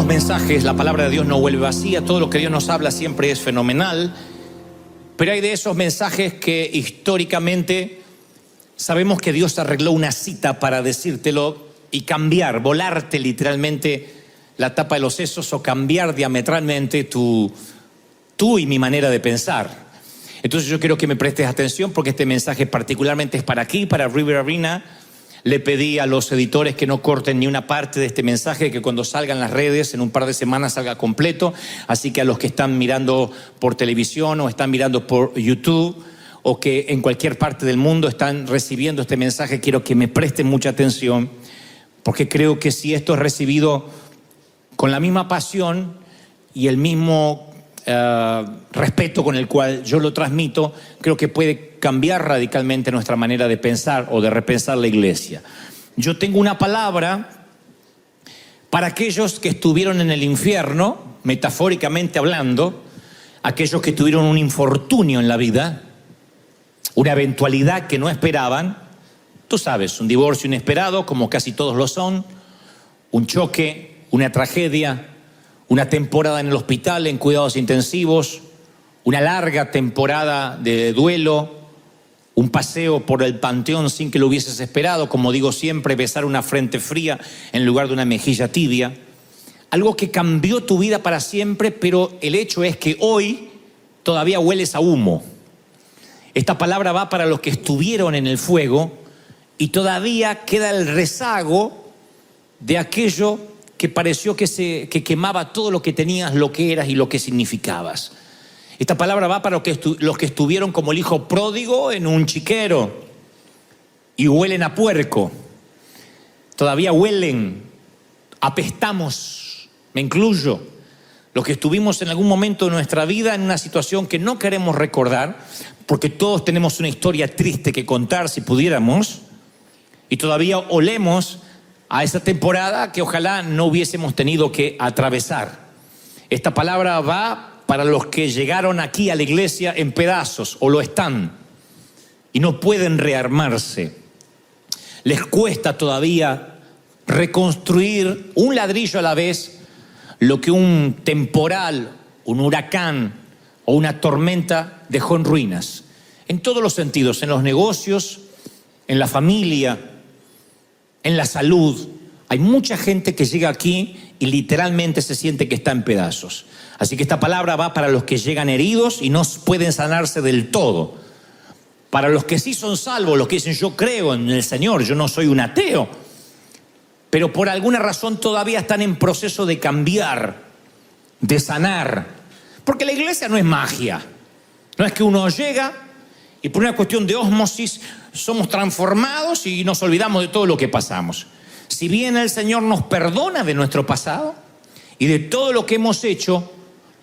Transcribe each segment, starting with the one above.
los mensajes, la palabra de Dios no vuelve vacía, todo lo que Dios nos habla siempre es fenomenal, pero hay de esos mensajes que históricamente sabemos que Dios arregló una cita para decírtelo y cambiar, volarte literalmente la tapa de los sesos o cambiar diametralmente tú y mi manera de pensar. Entonces yo quiero que me prestes atención porque este mensaje particularmente es para aquí, para River Arena. Le pedí a los editores que no corten ni una parte de este mensaje, que cuando salga en las redes en un par de semanas salga completo. Así que a los que están mirando por televisión o están mirando por YouTube o que en cualquier parte del mundo están recibiendo este mensaje, quiero que me presten mucha atención, porque creo que si esto es recibido con la misma pasión y el mismo respeto con el cual yo lo transmito, creo que puede cambiar radicalmente nuestra manera de pensar o de repensar la iglesia. Yo tengo una palabra para aquellos que estuvieron en el infierno, metafóricamente hablando, aquellos que tuvieron un infortunio en la vida, una eventualidad que no esperaban. Tú sabes, un divorcio inesperado, como casi todos lo son, un choque, una tragedia, una temporada en el hospital, en cuidados intensivos, una larga temporada de duelo, un paseo por el panteón sin que lo hubieses esperado, como digo siempre, besar una frente fría en lugar de una mejilla tibia. Algo que cambió tu vida para siempre, pero el hecho es que hoy todavía hueles a humo. Esta palabra va para los que estuvieron en el fuego y todavía queda el rezago de aquello que pareció que quemaba todo lo que tenías, lo que eras y lo que significabas. Esta palabra va para los que estuvieron como el hijo pródigo en un chiquero y huelen a puerco. Todavía huelen, apestamos, me incluyo. Los que estuvimos en algún momento de nuestra vida en una situación que no queremos recordar, porque todos tenemos una historia triste que contar si pudiéramos, y todavía olemos a esa temporada que ojalá no hubiésemos tenido que atravesar. Esta palabra va para los que llegaron aquí a la iglesia en pedazos o lo están y no pueden rearmarse. Les cuesta todavía reconstruir un ladrillo a la vez lo que un temporal, un huracán o una tormenta dejó en ruinas. En todos los sentidos, en los negocios, en la familia, en la salud. Hay mucha gente que llega aquí y literalmente se siente que está en pedazos. Así que esta palabra va para los que llegan heridos y no pueden sanarse del todo. Para los que sí son salvos, los que dicen yo creo en el Señor, yo no soy un ateo, pero por alguna razón todavía están en proceso de cambiar, de sanar. Porque la iglesia no es magia. No es que uno llega y por una cuestión de ósmosis somos transformados y nos olvidamos de todo lo que pasamos. Si bien el Señor nos perdona de nuestro pasado y de todo lo que hemos hecho,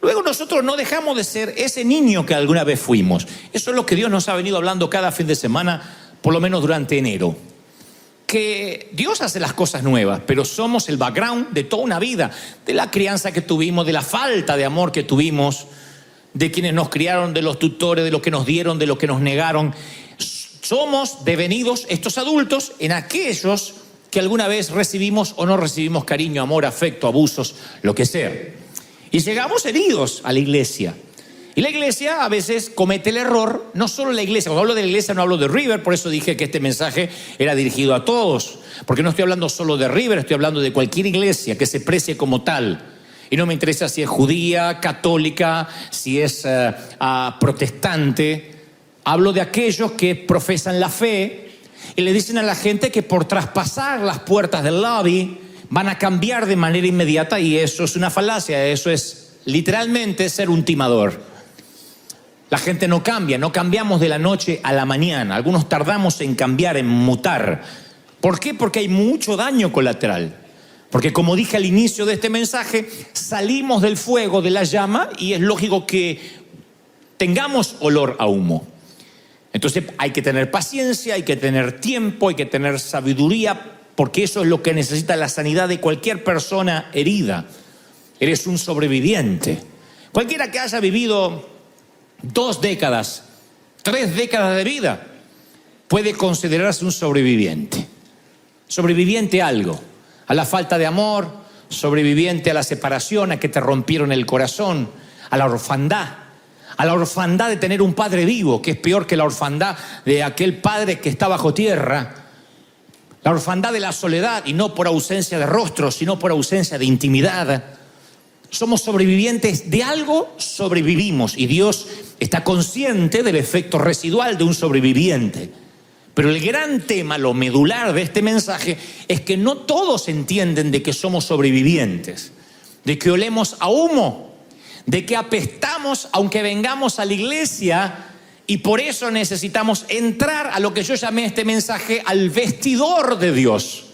luego nosotros no dejamos de ser ese niño que alguna vez fuimos. Eso es lo que Dios nos ha venido hablando cada fin de semana, por lo menos durante enero. Que Dios hace las cosas nuevas, pero somos el background de toda una vida, de la crianza que tuvimos, de la falta de amor que tuvimos, de quienes nos criaron, de los tutores, de lo que nos dieron, de lo que nos negaron. Somos devenidos estos adultos en aquellos que alguna vez recibimos o no recibimos cariño, amor, afecto, abusos, lo que sea. Y llegamos heridos a la iglesia. Y la iglesia a veces comete el error, no solo la iglesia, cuando hablo de la iglesia no hablo de River, por eso dije que este mensaje era dirigido a todos, porque no estoy hablando solo de River, estoy hablando de cualquier iglesia que se precie como tal. Y no me interesa si es judía, católica, si es protestante. Hablo de aquellos que profesan la fe y le dicen a la gente que por traspasar las puertas del lobby van a cambiar de manera inmediata, y eso es una falacia, eso es literalmente ser un timador. La gente no cambia, no cambiamos de la noche a la mañana. Algunos tardamos en cambiar, en mutar. ¿Por qué? Porque hay mucho daño colateral. Porque como dije al inicio de este mensaje, salimos del fuego, de la llama, y es lógico que tengamos olor a humo. Entonces hay que tener paciencia, hay que tener tiempo, hay que tener sabiduría, porque eso es lo que necesita la sanidad de cualquier persona herida. Eres un sobreviviente. Cualquiera que haya vivido 2 décadas, 3 décadas de vida, puede considerarse un sobreviviente. Sobreviviente a algo, a la falta de amor, sobreviviente a la separación, a que te rompieron el corazón, a la orfandad de tener un padre vivo, que es peor que la orfandad de aquel padre que está bajo tierra, la orfandad de la soledad, y no por ausencia de rostro, sino por ausencia de intimidad. Somos sobrevivientes de algo, sobrevivimos, y Dios está consciente del efecto residual de un sobreviviente. Pero el gran tema, lo medular de este mensaje, es que no todos entienden de que somos sobrevivientes, de que olemos a humo, de que apestamos aunque vengamos a la iglesia, y por eso necesitamos entrar a lo que yo llamé este mensaje al vestidor de Dios.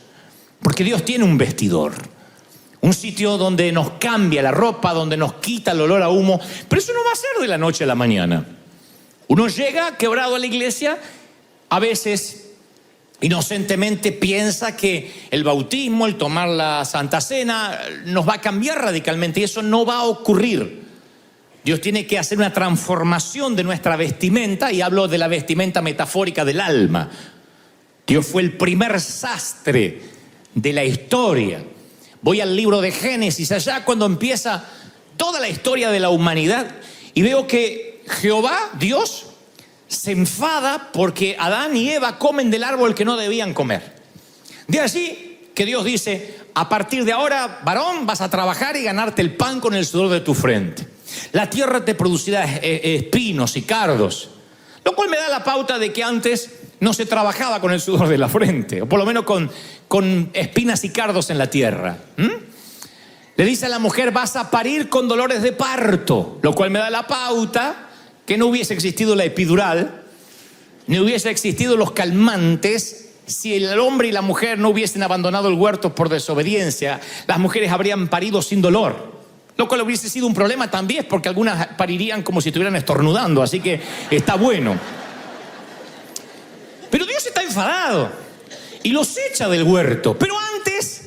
Porque Dios tiene un vestidor, un sitio donde nos cambia la ropa, donde nos quita el olor a humo. Pero eso no va a ser de la noche a la mañana. Uno llega quebrado a la iglesia, a veces inocentemente piensa que el bautismo, el tomar la Santa Cena, nos va a cambiar radicalmente, y eso no va a ocurrir. Dios tiene que hacer una transformación de nuestra vestimenta, y hablo de la vestimenta metafórica del alma. Dios fue el primer sastre de la historia. Voy al libro de Génesis, allá cuando empieza toda la historia de la humanidad, y veo que Jehová, Dios, se enfada porque Adán y Eva comen del árbol que no debían comer. De allí que Dios dice: a partir de ahora, varón, vas a trabajar y ganarte el pan con el sudor de tu frente. La tierra te producirá espinos y cardos, lo cual me da la pauta de que antes no se trabajaba con el sudor de la frente, o por lo menos con espinas y cardos en la tierra. Le dice a la mujer: vas a parir con dolores de parto, lo cual me da la pauta que no hubiese existido la epidural, ni hubiese existido los calmantes, si el hombre y la mujer no hubiesen abandonado el huerto por desobediencia. Las mujeres habrían parido sin dolor, lo cual hubiese sido un problema también, porque algunas parirían como si estuvieran estornudando, así que está bueno. Pero Dios está enfadado y los echa del huerto. Pero antes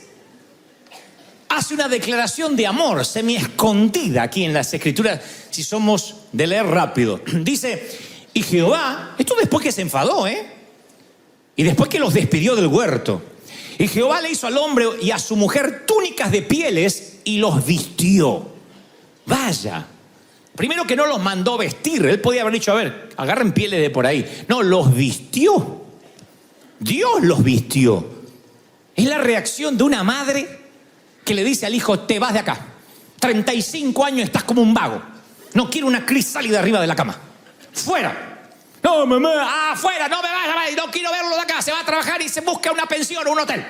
hace una declaración de amor semi escondida aquí en las Escrituras, si somos de leer rápido. Dice: y Jehová, esto después que se enfadó, y después que los despidió del huerto, y Jehová le hizo al hombre y a su mujer túnicas de pieles y los vistió. Vaya, primero que no los mandó vestir. Él podía haber dicho: a ver, agarren pieles de por ahí. No, los vistió. Dios los vistió. Es la reacción de una madre que le dice al hijo: te vas de acá, 35 años estás como un vago, no quiero una crisálida arriba de la cama, fuera. No, mamá, afuera, no me vayas, no quiero verlo de acá. Se va a trabajar y se busca una pensión o un hotel.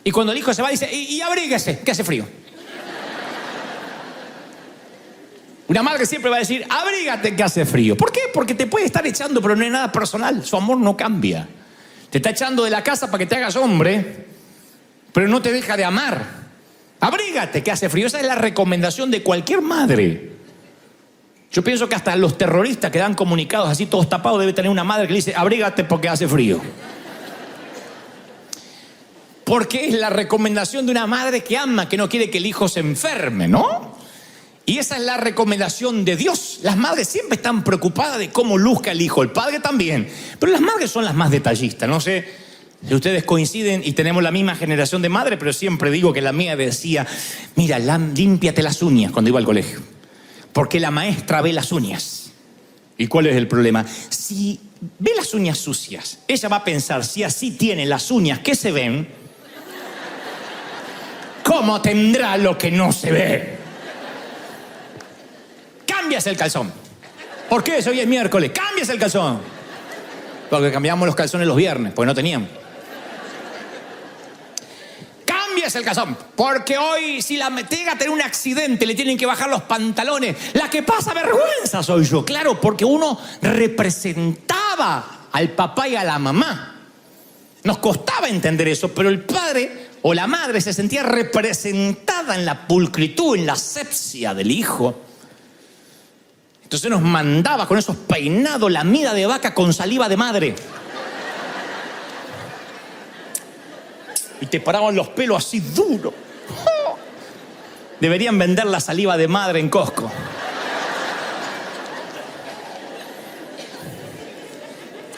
Y cuando el hijo se va dice: y abríguese, que hace frío. Una madre siempre va a decir: abrígate, que hace frío. ¿Por qué? Porque te puede estar echando, pero no es nada personal. Su amor no cambia. Te está echando de la casa para que te hagas hombre, pero no te deja de amar. Abrígate, que hace frío. Esa es la recomendación de cualquier madre. Yo pienso que hasta los terroristas que dan comunicados así todos tapados debe tener una madre que le dice: abrígate porque hace frío. Porque es la recomendación de una madre que ama, que no quiere que el hijo se enferme, ¿no? Y esa es la recomendación de Dios. Las madres siempre están preocupadas de cómo luzca el hijo, el padre también. Pero las madres son las más detallistas. No sé si ustedes coinciden y tenemos la misma generación de madre, pero siempre digo que la mía decía: mira, límpiate las uñas cuando iba al colegio, porque la maestra ve las uñas. ¿Y cuál es el problema? Si ve las uñas sucias, ella va a pensar: si así tiene las uñas que se ven, ¿cómo tendrá lo que no se ve? Cámbiase el calzón. ¿Por qué? Hoy es miércoles. Cámbiase el calzón. Porque cambiamos los calzones los viernes, porque no teníamos. Cámbiase el calzón. Porque hoy, si la llega a tener un accidente, le tienen que bajar los pantalones. La que pasa vergüenza soy yo. Claro, porque uno representaba al papá y a la mamá. Nos costaba entender eso, pero el padre o la madre se sentía representada en la pulcritud, en la asepsia del hijo. Entonces nos mandaba con esos peinados, lamida de vaca con saliva de madre. Y te paraban los pelos así duros. Deberían vender la saliva de madre en Costco.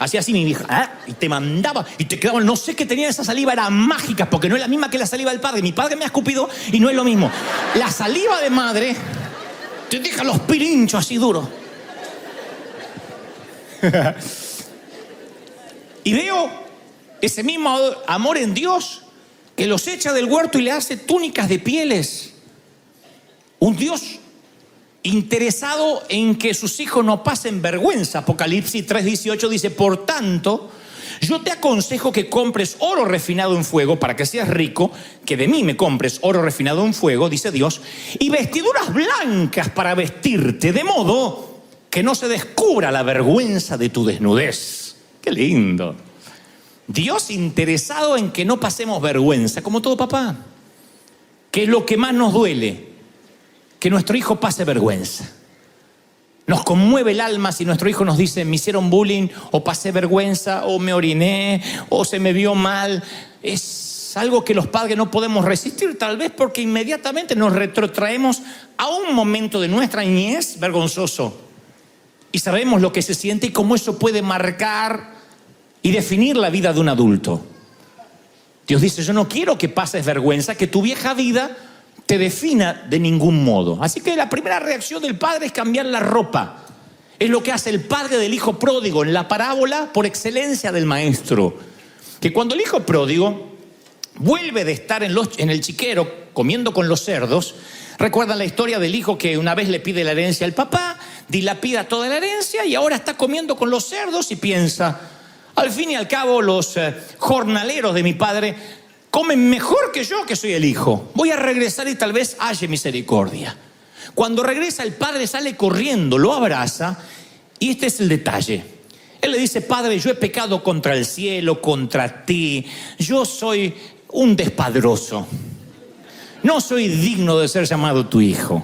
hacía así mi vieja, y te mandaba, y te quedaba, no sé qué tenía esa saliva, era mágica, porque no es la misma que la saliva del padre. Mi padre me ha escupido y no es lo mismo. La saliva de madre te deja los pirinchos así duros. Y veo ese mismo amor en Dios que los echa del huerto y le hace túnicas de pieles. Un Dios interesado en que sus hijos no pasen vergüenza. Apocalipsis 3:18 dice: por tanto, yo te aconsejo que compres oro refinado en fuego para que seas rico, que de mí me compres oro refinado en fuego, dice Dios, y vestiduras blancas para vestirte, de modo que no se descubra la vergüenza de tu desnudez. ¡Qué lindo! Dios interesado en que no pasemos vergüenza, como todo papá. ¿Qué es lo que más nos duele? Que nuestro hijo pase vergüenza. Nos conmueve el alma si nuestro hijo nos dice: me hicieron bullying, o pasé vergüenza, o me oriné, o se me vio mal. Es algo que los padres no podemos resistir, tal vez porque inmediatamente nos retrotraemos a un momento de nuestra niñez vergonzoso. Y sabemos lo que se siente y cómo eso puede marcar y definir la vida de un adulto. Dios dice: yo no quiero que pases vergüenza, que tu vieja vida te defina de ningún modo. Así que la primera reacción del padre es cambiar la ropa. Es lo que hace el padre del hijo pródigo en la parábola por excelencia del maestro. Que cuando el hijo pródigo vuelve de estar en el chiquero comiendo con los cerdos, recuerdan la historia del hijo que una vez le pide la herencia al papá, dilapida toda la herencia y ahora está comiendo con los cerdos y piensa: al fin y al cabo los jornaleros de mi padre comen mejor que yo, que soy el hijo. Voy a regresar y tal vez haya misericordia. Cuando regresa, el padre sale corriendo, lo abraza, y este es el detalle. Él le dice: padre, yo he pecado contra el cielo, contra ti. Yo soy un despadroso. No soy digno de ser llamado tu hijo.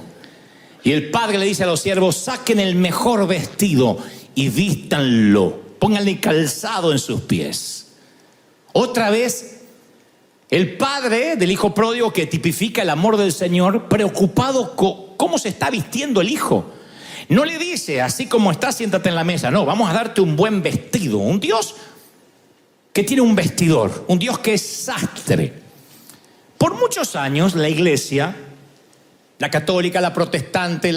Y el padre le dice a los siervos: saquen el mejor vestido y vístanlo. Pónganle calzado en sus pies. Otra vez, el padre del hijo pródigo, que tipifica el amor del Señor, preocupado cómo se está vistiendo el hijo. No le dice: así como estás, siéntate en la mesa. No, vamos a darte un buen vestido. Un Dios que tiene un vestidor, un Dios que es sastre. Por muchos años la iglesia, la católica, la protestante,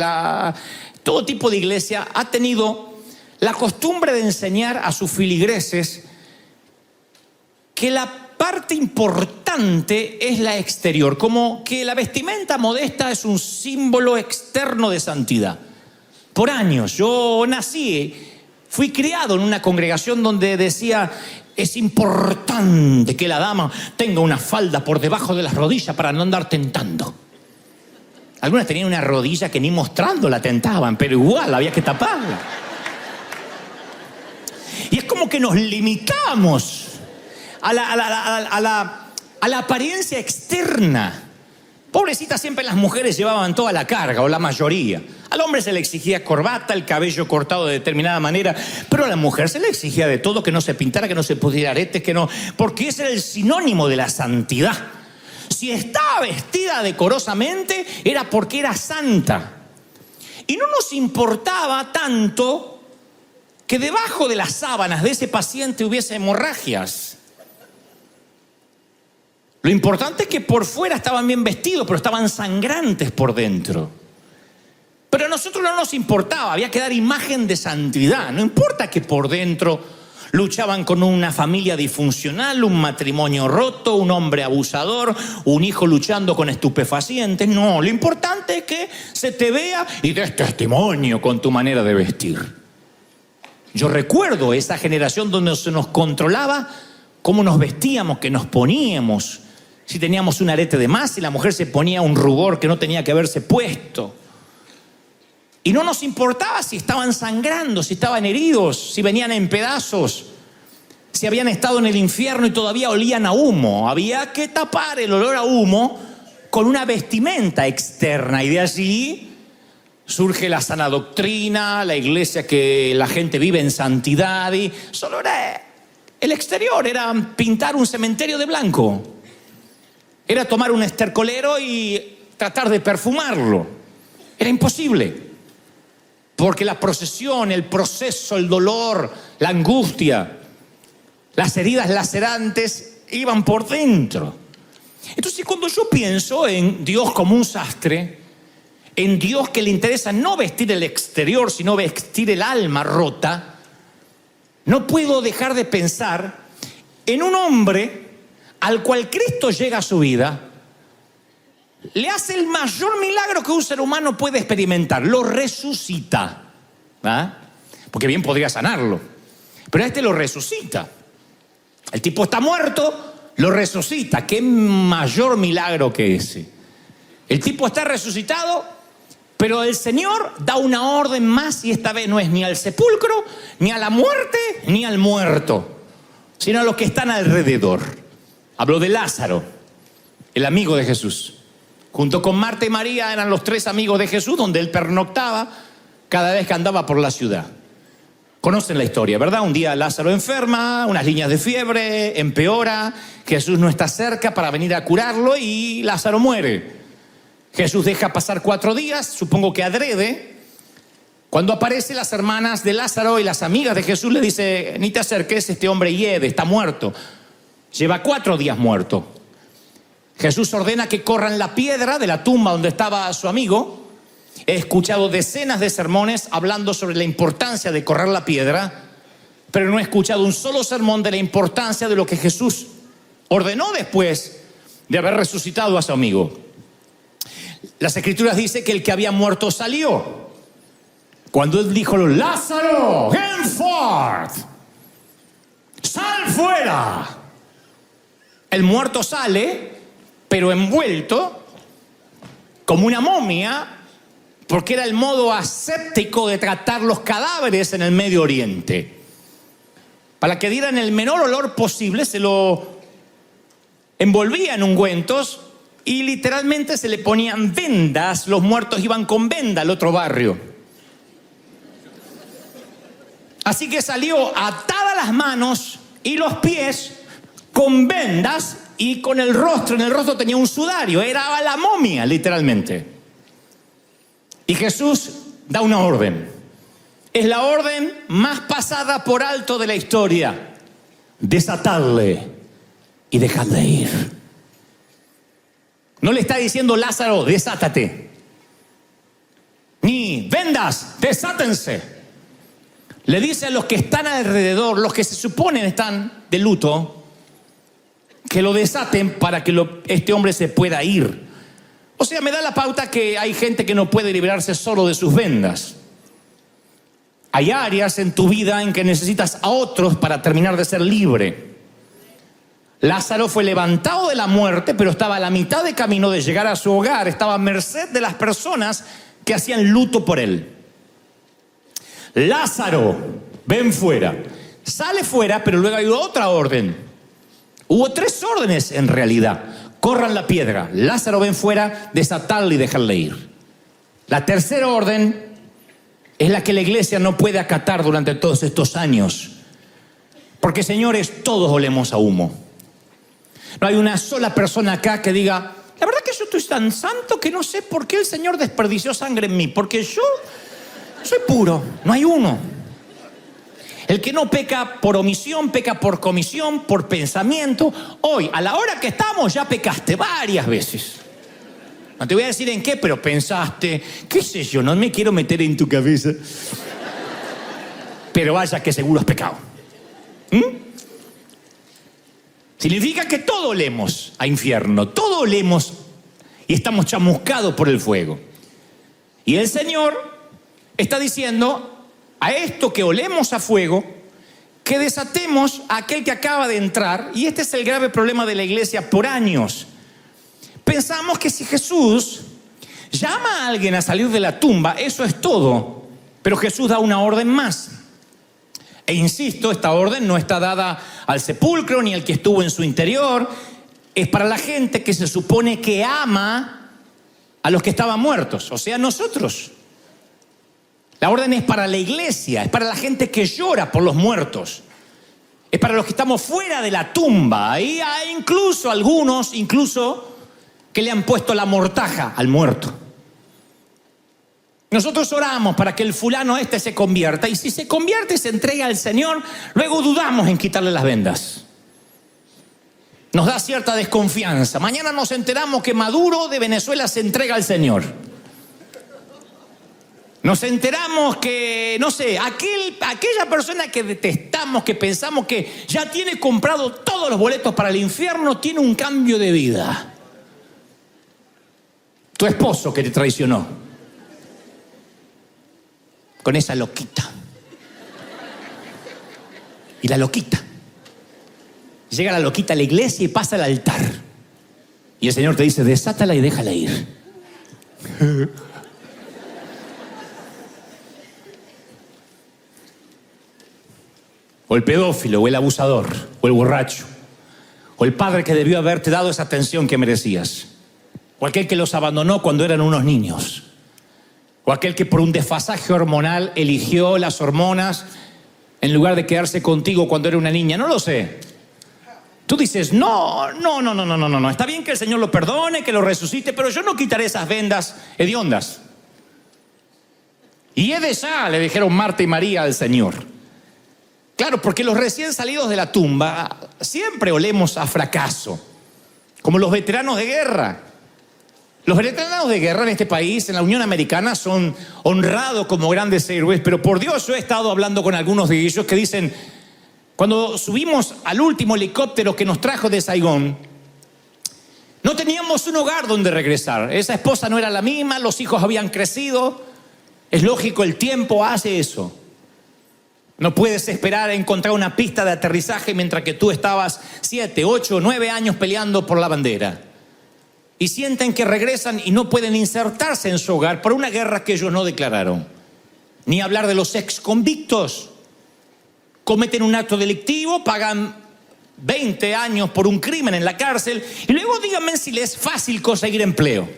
todo tipo de iglesia, ha tenido la costumbre de enseñar a sus feligreses que la parte importante es la exterior, como que la vestimenta modesta es un símbolo externo de santidad. Por años, yo fui criado en una congregación donde decía: es importante que la dama tenga una falda por debajo de las rodillas para no andar tentando. Algunas tenían una rodilla que ni mostrándola tentaban, pero igual había que taparla. Y es como que nos limitamos a la apariencia externa. Pobrecitas, siempre las mujeres llevaban toda la carga, o la mayoría. Al hombre se le exigía corbata, el cabello cortado de determinada manera, pero a la mujer se le exigía de todo: que no se pintara, que no se pusiera aretes, que no, porque ese era el sinónimo de la santidad. Si estaba vestida decorosamente, era porque era santa. Y no nos importaba tanto que debajo de las sábanas de ese paciente hubiese hemorragias. Lo importante es que por fuera estaban bien vestidos, pero estaban sangrantes por dentro. Pero a nosotros no nos importaba, había que dar imagen de santidad. No importa que por dentro luchaban con una familia disfuncional, un matrimonio roto, un hombre abusador, un hijo luchando con estupefacientes. No, lo importante es que se te vea y des testimonio con tu manera de vestir. Yo recuerdo esa generación donde se nos controlaba cómo nos vestíamos, qué nos poníamos. Si teníamos un arete de más, si la mujer se ponía un rubor que no tenía que haberse puesto. Y no nos importaba si estaban sangrando, si estaban heridos, si venían en pedazos, si habían estado en el infierno y todavía olían a humo. Había que tapar el olor a humo con una vestimenta externa. Y de allí surge la sana doctrina, la iglesia que la gente vive en santidad. Y solo era el exterior, era pintar un cementerio de blanco. Era tomar un estercolero y tratar de perfumarlo. Era imposible. porque la procesión, el proceso, el dolor, la angustia, las heridas lacerantes iban por dentro. Entonces, cuando yo pienso en Dios como un sastre, en Dios que le interesa no vestir el exterior, sino vestir el alma rota, no puedo dejar de pensar en un hombre al cual Cristo llega a su vida, le hace el mayor milagro que un ser humano puede experimentar, lo resucita, ¿ah? Porque bien podría sanarlo, pero a este lo resucita. El tipo está muerto, lo resucita. Qué mayor milagro que ese. El tipo está resucitado, pero el Señor da una orden más, y esta vez no es ni al sepulcro, ni a la muerte, ni al muerto, sino a los que están alrededor. Habló de Lázaro, el amigo de Jesús. Junto con Marta y María eran los 3 amigos de Jesús, donde él pernoctaba cada vez que andaba por la ciudad. Conocen la historia, ¿verdad? Un día Lázaro enferma, unas líneas de fiebre, empeora, Jesús no está cerca para venir a curarlo y Lázaro muere. Jesús deja pasar 4 días, supongo que adrede. Cuando aparecen las hermanas de Lázaro y las amigas de Jesús, le dice: ni te acerques, este hombre hiede, está muerto. Lleva 4 días muerto. Jesús ordena que corran la piedra de la tumba donde estaba su amigo. He escuchado decenas de sermones hablando sobre la importancia de correr la piedra, pero no he escuchado un solo sermón de la importancia de lo que Jesús ordenó después de haber resucitado a su amigo. Las Escrituras dicen que el que había muerto salió. Cuando él dijo: Lázaro, ven forth, sal fuera. El muerto sale, pero envuelto como una momia, porque era el modo aséptico de tratar los cadáveres en el Medio Oriente. Para que dieran el menor olor posible, se lo envolvían en ungüentos y literalmente se le ponían vendas. Los muertos iban con venda al otro barrio. Así que salió atada las manos y los pies con vendas y con el rostro. En el rostro tenía un sudario, era la momia literalmente. Y Jesús da una orden. Es la orden más pasada por alto de la historia: desatadle y dejadle ir. No le está diciendo: Lázaro, desátate, ni vendas, desátense. Le dice a los que están alrededor, los que se suponen están de luto, que lo desaten para que este hombre se pueda ir. O sea, me da la pauta que hay gente que no puede librarse solo de sus vendas. Hay áreas en tu vida en que necesitas a otros para terminar de ser libre. Lázaro fue levantado de la muerte, pero estaba a la mitad de camino de llegar a su hogar. Estaba a merced de las personas que hacían luto por él. Lázaro, ven fuera. Sale fuera, pero luego hay otra orden. Hubo 3 órdenes en realidad. Corran la piedra, Lázaro, ven fuera, desatadle y dejarle ir. La tercera orden es la que la iglesia no puede acatar durante todos estos años. Porque, señores, todos olemos a humo. No hay una sola persona acá que diga: la verdad que yo estoy tan santo que no sé por qué el Señor desperdició sangre en mí, porque yo soy puro. No hay uno. El que no peca por omisión, peca por comisión, por pensamiento. Hoy, a la hora que estamos, ya pecaste varias veces. No te voy a decir en qué, pero pensaste, qué sé yo, no me quiero meter en tu cabeza. Pero vaya que seguro has pecado. Significa que todos olemos a infierno, todos olemos y estamos chamuscados por el fuego. Y el Señor está diciendo a esto que olemos a fuego, que desatemos a aquel que acaba de entrar. Y este es el grave problema de la iglesia por años. Pensamos que si Jesús llama a alguien a salir de la tumba, eso es todo. Pero Jesús da una orden más. E insisto, esta orden no está dada al sepulcro ni al que estuvo en su interior. Es para la gente que se supone que ama a los que estaban muertos, o sea, nosotros. La orden es para la iglesia, es para la gente que llora por los muertos. Es para los que estamos fuera de la tumba. Y hay incluso algunos, que le han puesto la mortaja al muerto. Nosotros oramos para que el fulano se convierta, y si se convierte y se entrega al Señor, luego dudamos en quitarle las vendas. Nos da cierta desconfianza. Mañana nos enteramos que Maduro de Venezuela se entrega al Señor. Nos enteramos que, no sé, aquella persona que detestamos, que pensamos que ya tiene comprado todos los boletos para el infierno, tiene un cambio de vida. Tu esposo que te traicionó con esa loquita. Y la loquita. Llega la loquita a la iglesia y pasa al altar. Y el Señor te dice, desátala y déjala ir. O el pedófilo, o el abusador, o el borracho, o el padre que debió haberte dado esa atención que merecías, o aquel que los abandonó cuando eran unos niños, o aquel que por un desfasaje hormonal eligió las hormonas en lugar de quedarse contigo cuando era una niña. No lo sé. Tú dices, no, está bien que el Señor lo perdone, que lo resucite, pero yo no quitaré esas vendas hediondas. Y le dijeron Marta y María al Señor. Claro, porque los recién salidos de la tumba siempre olemos a fracaso, como los veteranos de guerra. Los veteranos de guerra en este país, en la Unión Americana, son honrados como grandes héroes, pero por Dios, yo he estado hablando con algunos de ellos que dicen, cuando subimos al último helicóptero que nos trajo de Saigón, no teníamos un hogar donde regresar. Esa esposa no era la misma, los hijos habían crecido. Es lógico, el tiempo hace eso. No puedes esperar a encontrar una pista de aterrizaje mientras que tú estabas 7, 8, 9 años peleando por la bandera. Y sienten que regresan y no pueden insertarse en su hogar por una guerra que ellos no declararon. Ni hablar de los exconvictos. Cometen un acto delictivo, pagan 20 años por un crimen en la cárcel y luego díganme si les es fácil conseguir empleo.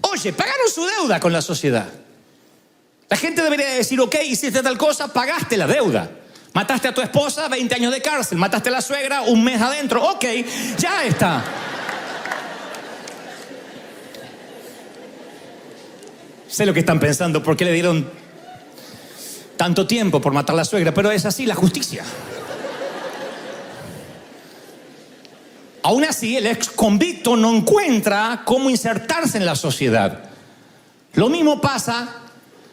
Oye, pagaron su deuda con la sociedad. La gente debería decir, ok, hiciste tal cosa, pagaste la deuda. Mataste a tu esposa, 20 años de cárcel. Mataste a la suegra, 1 mes adentro. Ok, ya está. Sé lo que están pensando, ¿por qué le dieron tanto tiempo por matar a la suegra? Pero es así la justicia. Aún así, el ex convicto no encuentra cómo insertarse en la sociedad. Lo mismo pasa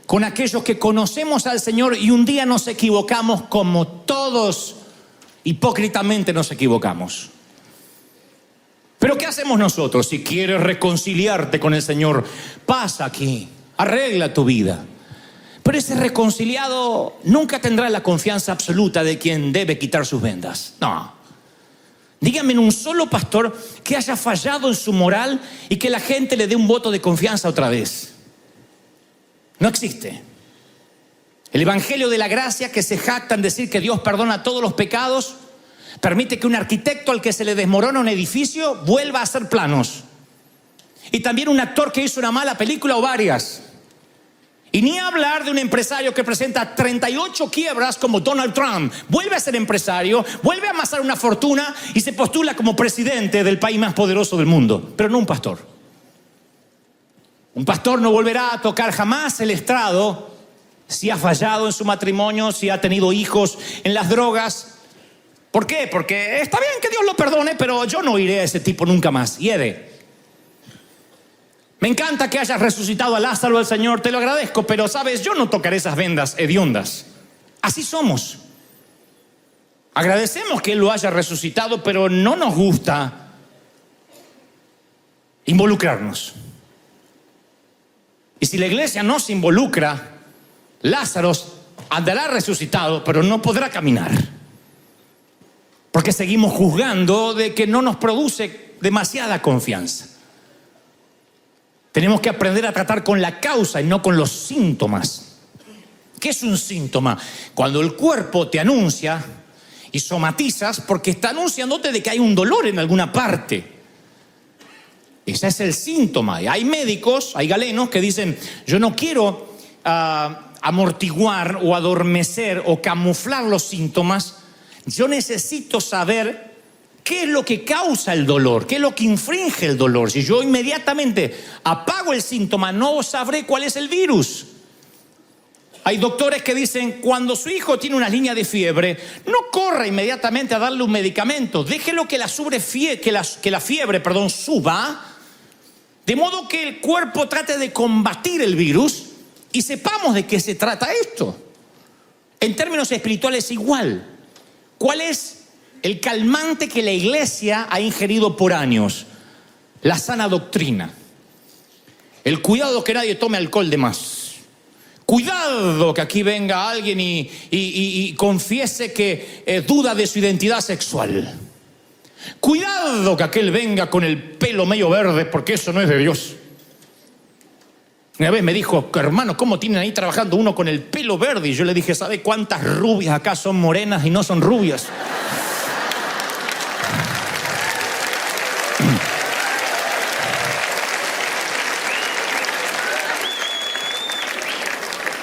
con aquellos que conocemos al Señor y un día nos equivocamos, como todos hipócritamente nos equivocamos. Pero ¿qué hacemos nosotros? Si quieres reconciliarte con el Señor, pasa aquí, arregla tu vida. Pero ese reconciliado nunca tendrá la confianza absoluta de quien debe quitar sus vendas. No. Díganme en un solo pastor que haya fallado en su moral y que la gente le dé un voto de confianza otra vez. No existe. El Evangelio de la Gracia, que se jacta en decir que Dios perdona todos los pecados, permite que un arquitecto al que se le desmorona un edificio vuelva a hacer planos. Y también un actor que hizo una mala película o varias. Y ni hablar de un empresario que presenta 38 quiebras como Donald Trump. Vuelve a ser empresario, vuelve a amasar una fortuna y se postula como presidente del país más poderoso del mundo. Pero no un pastor. Un pastor no volverá a tocar jamás el estrado si ha fallado en su matrimonio, si ha tenido hijos en las drogas. ¿Por qué? Porque está bien que Dios lo perdone, pero yo no iré a ese tipo nunca más. Me encanta que hayas resucitado a Lázaro, al Señor, te lo agradezco, pero sabes, yo no tocaré esas vendas hediondas. Así somos. Agradecemos que Él lo haya resucitado, pero no nos gusta involucrarnos. Y si la iglesia no se involucra, Lázaro andará resucitado, pero no podrá caminar. Porque seguimos juzgando de que no nos produce demasiada confianza. Tenemos que aprender a tratar con la causa y no con los síntomas. ¿Qué es un síntoma? Cuando el cuerpo te anuncia y somatizas porque está anunciándote de que hay un dolor en alguna parte. Ese es el síntoma. Y hay médicos, hay galenos que dicen, yo no quiero amortiguar o adormecer o camuflar los síntomas. Yo necesito saber ¿qué es lo que causa el dolor? ¿Qué es lo que infringe el dolor? Si yo inmediatamente apago el síntoma, no sabré cuál es el virus. Hay doctores que dicen, cuando su hijo tiene una línea de fiebre, no corra inmediatamente a darle un medicamento, déjelo que la fiebre suba, de modo que el cuerpo trate de combatir el virus y sepamos de qué se trata esto. En términos espirituales igual. ¿Cuál es el calmante que la iglesia ha ingerido por años? La sana doctrina. El cuidado que nadie tome alcohol de más. Cuidado que aquí venga alguien y confiese que duda de su identidad sexual. Cuidado que aquel venga con el pelo medio verde, porque eso no es de Dios. Una vez me dijo, hermano, ¿cómo tienen ahí trabajando uno con el pelo verde? Y yo le dije, ¿sabe cuántas rubias acá son morenas y no son rubias?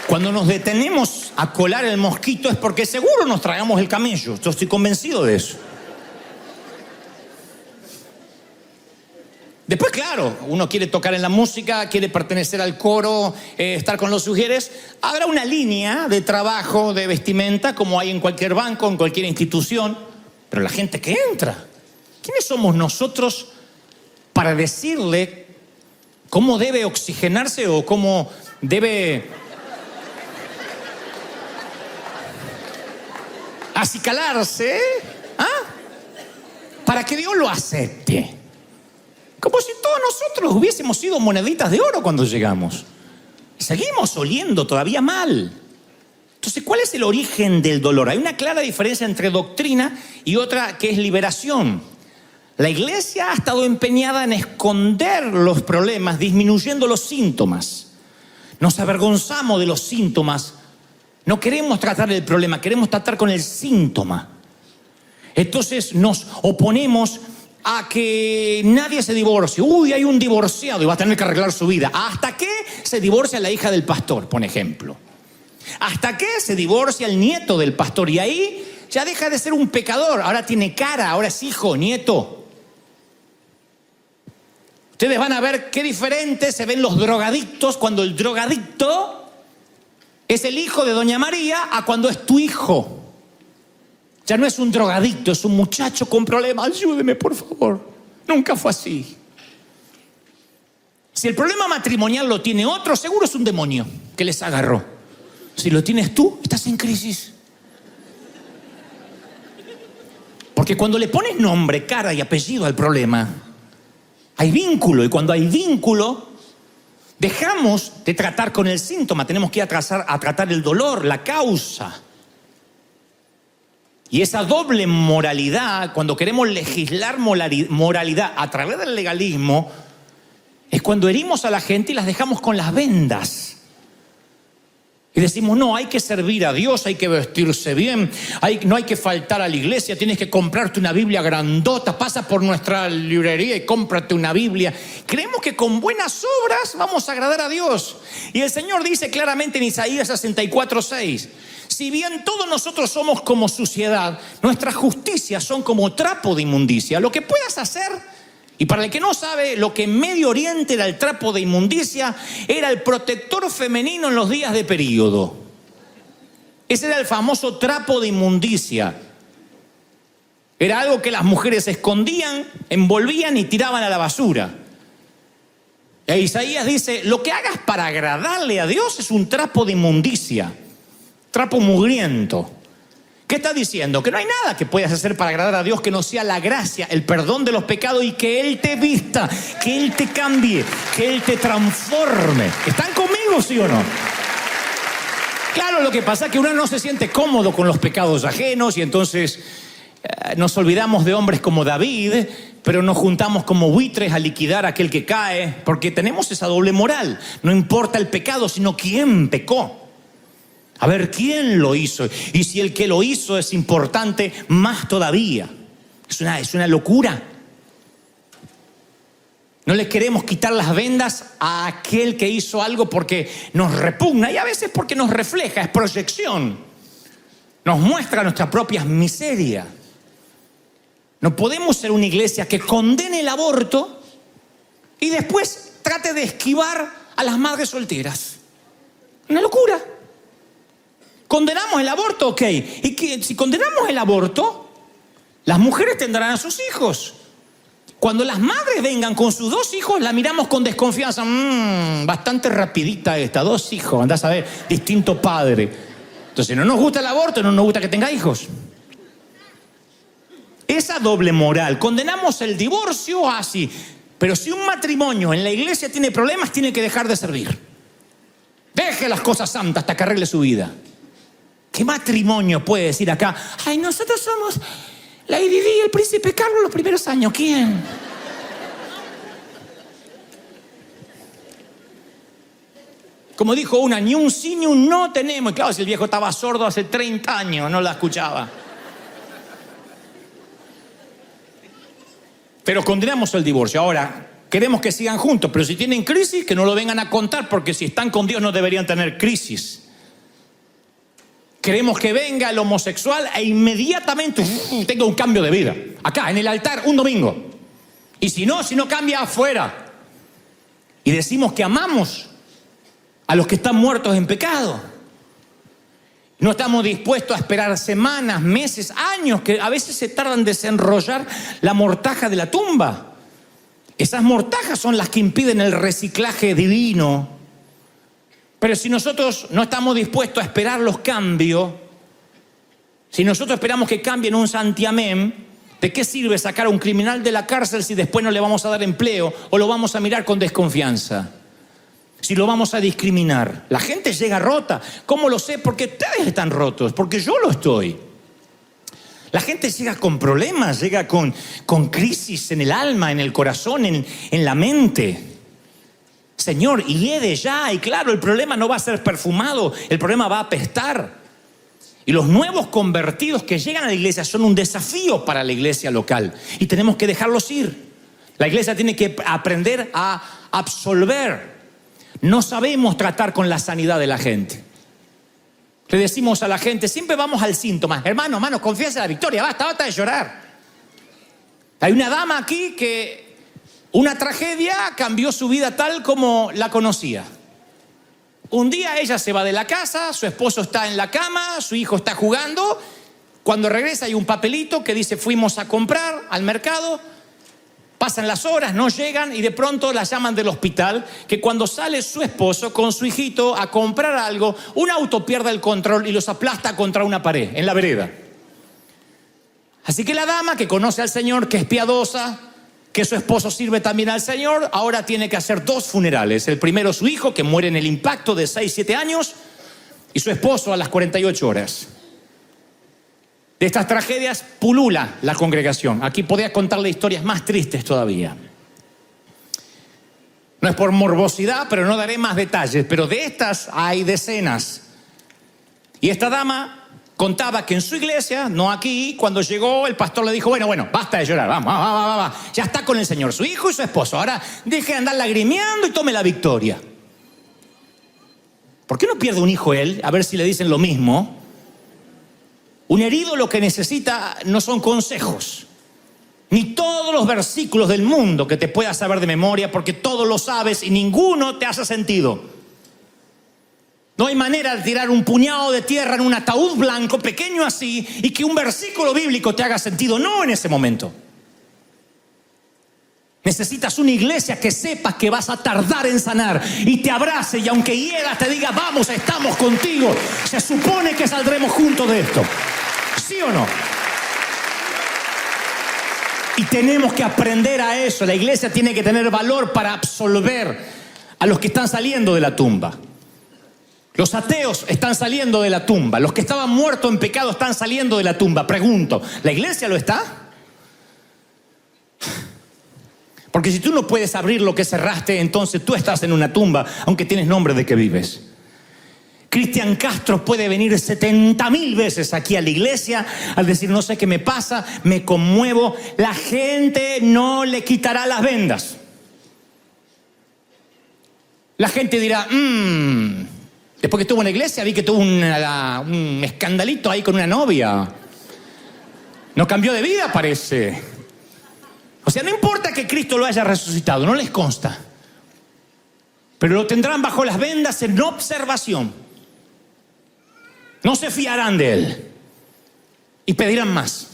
Cuando nos detenemos a colar el mosquito es porque seguro nos tragamos el camello. Yo estoy convencido de eso. Después, claro, uno quiere tocar en la música, quiere pertenecer al coro, estar con los sugieres. Habrá una línea de trabajo, de vestimenta, como hay en cualquier banco, en cualquier institución. Pero la gente que entra, ¿quiénes somos nosotros para decirle cómo debe oxigenarse o cómo debe acicalarse? Para que Dios lo acepte. Como si todos nosotros hubiésemos sido moneditas de oro cuando llegamos. Seguimos oliendo todavía mal. Entonces, ¿cuál es el origen del dolor? Hay una clara diferencia entre doctrina y otra que es liberación. La iglesia ha estado empeñada en esconder los problemas, disminuyendo los síntomas. Nos avergonzamos de los síntomas. No queremos tratar el problema, queremos tratar con el síntoma. Entonces nos oponemos a que nadie se divorcie. Uy, hay un divorciado y va a tener que arreglar su vida. ¿Hasta qué se divorcia la hija del pastor, por ejemplo? ¿Hasta qué se divorcia el nieto del pastor? Y ahí ya deja de ser un pecador. Ahora tiene cara, ahora es hijo, nieto. Ustedes van a ver qué diferente se ven los drogadictos cuando el drogadicto es el hijo de Doña María a cuando es tu hijo. Ya no es un drogadicto, es un muchacho con problemas. Ayúdeme, por favor. Nunca fue así. Si el problema matrimonial lo tiene otro, seguro es un demonio que les agarró. Si lo tienes tú, estás en crisis. Porque cuando le pones nombre, cara y apellido al problema, hay vínculo. Y cuando hay vínculo, dejamos de tratar con el síntoma. Tenemos que ir a tratar el dolor, la causa. Y esa doble moralidad, cuando queremos legislar moralidad a través del legalismo, es cuando herimos a la gente y las dejamos con las vendas. Y decimos, no, hay que servir a Dios, hay que vestirse bien, no hay que faltar a la iglesia, tienes que comprarte una Biblia grandota, pasa por nuestra librería y cómprate una Biblia. Creemos que con buenas obras vamos a agradar a Dios. Y el Señor dice claramente en Isaías 64:6, si bien todos nosotros somos como suciedad, nuestras justicias son como trapo de inmundicia. Lo que puedas hacer, y para el que no sabe, lo que en Medio Oriente era el trapo de inmundicia, era el protector femenino en los días de período. Ese era el famoso trapo de inmundicia. Era algo que las mujeres escondían, envolvían y tiraban a la basura. E Isaías dice, lo que hagas para agradarle a Dios es un trapo de inmundicia. Trapo mugriento. ¿Qué está diciendo? Que no hay nada que puedas hacer para agradar a Dios que no sea la gracia, el perdón de los pecados y que Él te vista, que Él te cambie, que Él te transforme. ¿Están conmigo, sí o no? Claro, lo que pasa es que uno no se siente cómodo con los pecados ajenos y entonces nos olvidamos de hombres como David, pero nos juntamos como buitres a liquidar a aquel que cae, porque tenemos esa doble moral. No importa el pecado, sino quién pecó. A ver, ¿quién lo hizo? Y si el que lo hizo es importante, más todavía. Es una locura. No le queremos quitar las vendas a aquel que hizo algo porque nos repugna y a veces porque nos refleja, es proyección. Nos muestra nuestras propias miserias. No podemos ser una iglesia que condene el aborto y después trate de esquivar a las madres solteras. Una locura. ¿Condenamos el aborto? Ok. Y que si condenamos el aborto, las mujeres tendrán a sus hijos. Cuando las madres vengan con sus 2 hijos, la miramos con desconfianza. Bastante rapidita esta, 2 hijos, andás a ver, distinto padre. Entonces, no nos gusta el aborto, no nos gusta que tenga hijos. Esa doble moral. Condenamos el divorcio así. Pero si un matrimonio en la iglesia tiene problemas, tiene que dejar de servir. Deje las cosas santas hasta que arregle su vida. ¿Qué matrimonio puede decir acá? Ay, nosotros somos Lady Di y el príncipe Carlos los primeros años. ¿Quién? Como dijo una, ni un sí ni un no tenemos. Y claro, si el viejo estaba sordo hace 30 años, no la escuchaba. Pero condenamos el divorcio. Ahora, queremos que sigan juntos, pero si tienen crisis, que no lo vengan a contar, porque si están con Dios no deberían tener crisis. Queremos que venga el homosexual e inmediatamente tenga un cambio de vida. Acá, en el altar, un domingo. Y si no cambia afuera. Y decimos que amamos a los que están muertos en pecado. No estamos dispuestos a esperar semanas, meses, años, que a veces se tardan en desenrollar la mortaja de la tumba. Esas mortajas son las que impiden el reciclaje divino. Pero si nosotros no estamos dispuestos a esperar los cambios, si nosotros esperamos que cambien un santiamén, ¿de qué sirve sacar a un criminal de la cárcel si después no le vamos a dar empleo o lo vamos a mirar con desconfianza? Si lo vamos a discriminar. La gente llega rota. ¿Cómo lo sé? Porque ustedes están rotos, porque yo lo estoy. La gente llega con problemas, llega con crisis en el alma, en el corazón, en la mente. Señor, hiede ya, y claro, el problema no va a ser perfumado, el problema va a apestar. Y los nuevos convertidos que llegan a la iglesia son un desafío para la iglesia local. Y tenemos que dejarlos ir. La iglesia tiene que aprender a absolver. No sabemos tratar con la sanidad de la gente. Le decimos a la gente, siempre vamos al síntoma. Hermano, confíese en la victoria, basta de llorar. Hay una dama aquí que una tragedia cambió su vida tal como la conocía. Un día ella se va de la casa, su esposo está en la cama, su hijo está jugando. Cuando regresa hay un papelito que dice fuimos a comprar al mercado. Pasan las horas, no llegan y de pronto la llaman del hospital, que cuando sale su esposo con su hijito a comprar algo, un auto pierde el control y los aplasta contra una pared en la vereda. Así que la dama, que conoce al Señor, que es piadosa, que su esposo sirve también al Señor, ahora tiene que hacer 2 funerales. El primero su hijo, que muere en el impacto de 6-7 años, y su esposo a las 48 horas. De estas tragedias pulula la congregación. Aquí podría contarle historias más tristes todavía. No es por morbosidad, pero no daré más detalles. Pero de estas hay decenas. Y esta dama contaba que en su iglesia, no aquí, cuando llegó el pastor le dijo, bueno, basta de llorar, vamos, ya está con el Señor, su hijo y su esposo, ahora deje de andar lagrimeando y tome la victoria. ¿Por qué no pierde un hijo él? A ver si le dicen lo mismo. Un herido lo que necesita no son consejos, ni todos los versículos del mundo que te puedas saber de memoria, porque todos lo sabes y ninguno te hace sentido. No hay manera de tirar un puñado de tierra en un ataúd blanco, pequeño así, y que un versículo bíblico te haga sentido. No en ese momento. Necesitas una iglesia que sepas que vas a tardar en sanar y te abrace y aunque hieras te diga, vamos, estamos contigo. Se supone que saldremos juntos de esto. ¿Sí o no? Y tenemos que aprender a eso. La iglesia tiene que tener valor para absolver a los que están saliendo de la tumba. Los ateos están saliendo de la tumba. Los que estaban muertos en pecado están saliendo de la tumba. Pregunto, ¿la iglesia lo está? Porque si tú no puedes abrir lo que cerraste, entonces tú estás en una tumba, aunque tienes nombre de que vives. Cristian Castro puede venir 70.000 veces aquí a la iglesia al decir, no sé qué me pasa, me conmuevo. La gente no le quitará las vendas. La gente dirá, después que estuvo en la iglesia vi que tuvo un escandalito ahí con una novia. No cambió de vida, parece. O sea, no importa que Cristo lo haya resucitado, no les consta. Pero lo tendrán bajo las vendas en observación. No se fiarán de Él. Y pedirán más.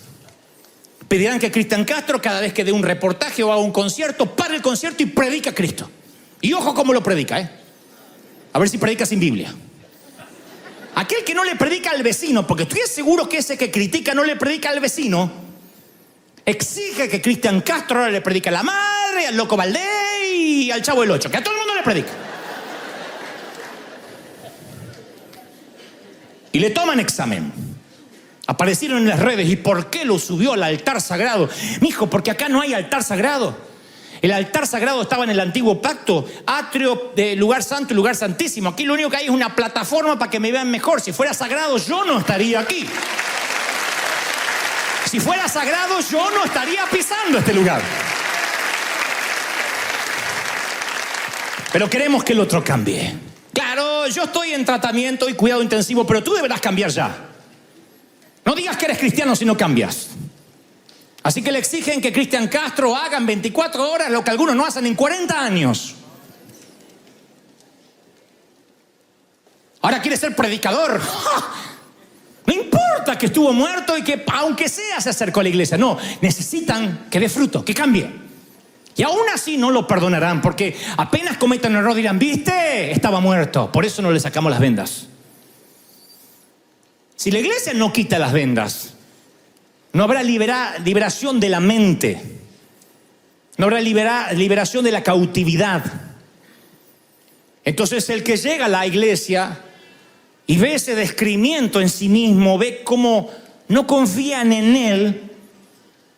Pedirán que Cristian Castro, cada vez que dé un reportaje o haga un concierto, pare el concierto y predica a Cristo. Y ojo cómo lo predica, A ver si predica sin Biblia. Aquel que no le predica al vecino, porque estoy seguro que ese que critica no le predica al vecino, exige que Cristian Castro ahora le predique a la madre, al Loco Valdés y al Chavo del Ocho, que a todo el mundo le predica. Y le toman examen. Aparecieron en las redes. ¿Y por qué lo subió al altar sagrado? Mijo, porque acá no hay altar sagrado. El altar sagrado estaba en el antiguo pacto, atrio de lugar santo y lugar santísimo. Aquí lo único que hay es una plataforma para que me vean mejor. Si fuera sagrado, yo no estaría aquí. Si fuera sagrado, yo no estaría pisando este lugar. Pero queremos que el otro cambie. Claro, yo estoy en tratamiento y cuidado intensivo, pero tú deberás cambiar ya. No digas que eres cristiano si no cambias. Así que le exigen que Cristian Castro haga en 24 horas lo que algunos no hacen en 40 años. Ahora quiere ser predicador. No importa que estuvo muerto y que aunque sea se acercó a la iglesia. No, necesitan que dé fruto, que cambie. Y aún así no lo perdonarán, porque apenas cometan un error dirán, ¿viste? Estaba muerto, por eso no le sacamos las vendas. Si la iglesia no quita las vendas, no habrá liberación de la mente, no habrá liberación de la cautividad. Entonces el que llega a la iglesia y ve ese descreimiento en sí mismo, ve cómo no confían en él,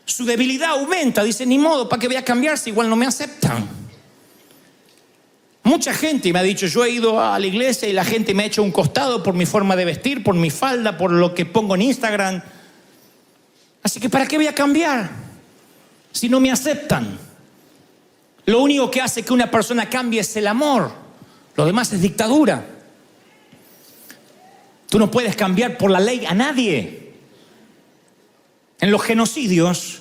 su debilidad aumenta. Dice, ni modo, ¿para qué voy a cambiarse? Igual no me aceptan. Mucha gente me ha dicho, yo he ido a la iglesia y la gente me ha hecho un costado por mi forma de vestir, por mi falda, por lo que pongo en Instagram. Así que ¿para qué voy a cambiar si no me aceptan? Lo único que hace que una persona cambie es el amor. Lo demás es dictadura. Tú no puedes cambiar por la ley a nadie. En los genocidios,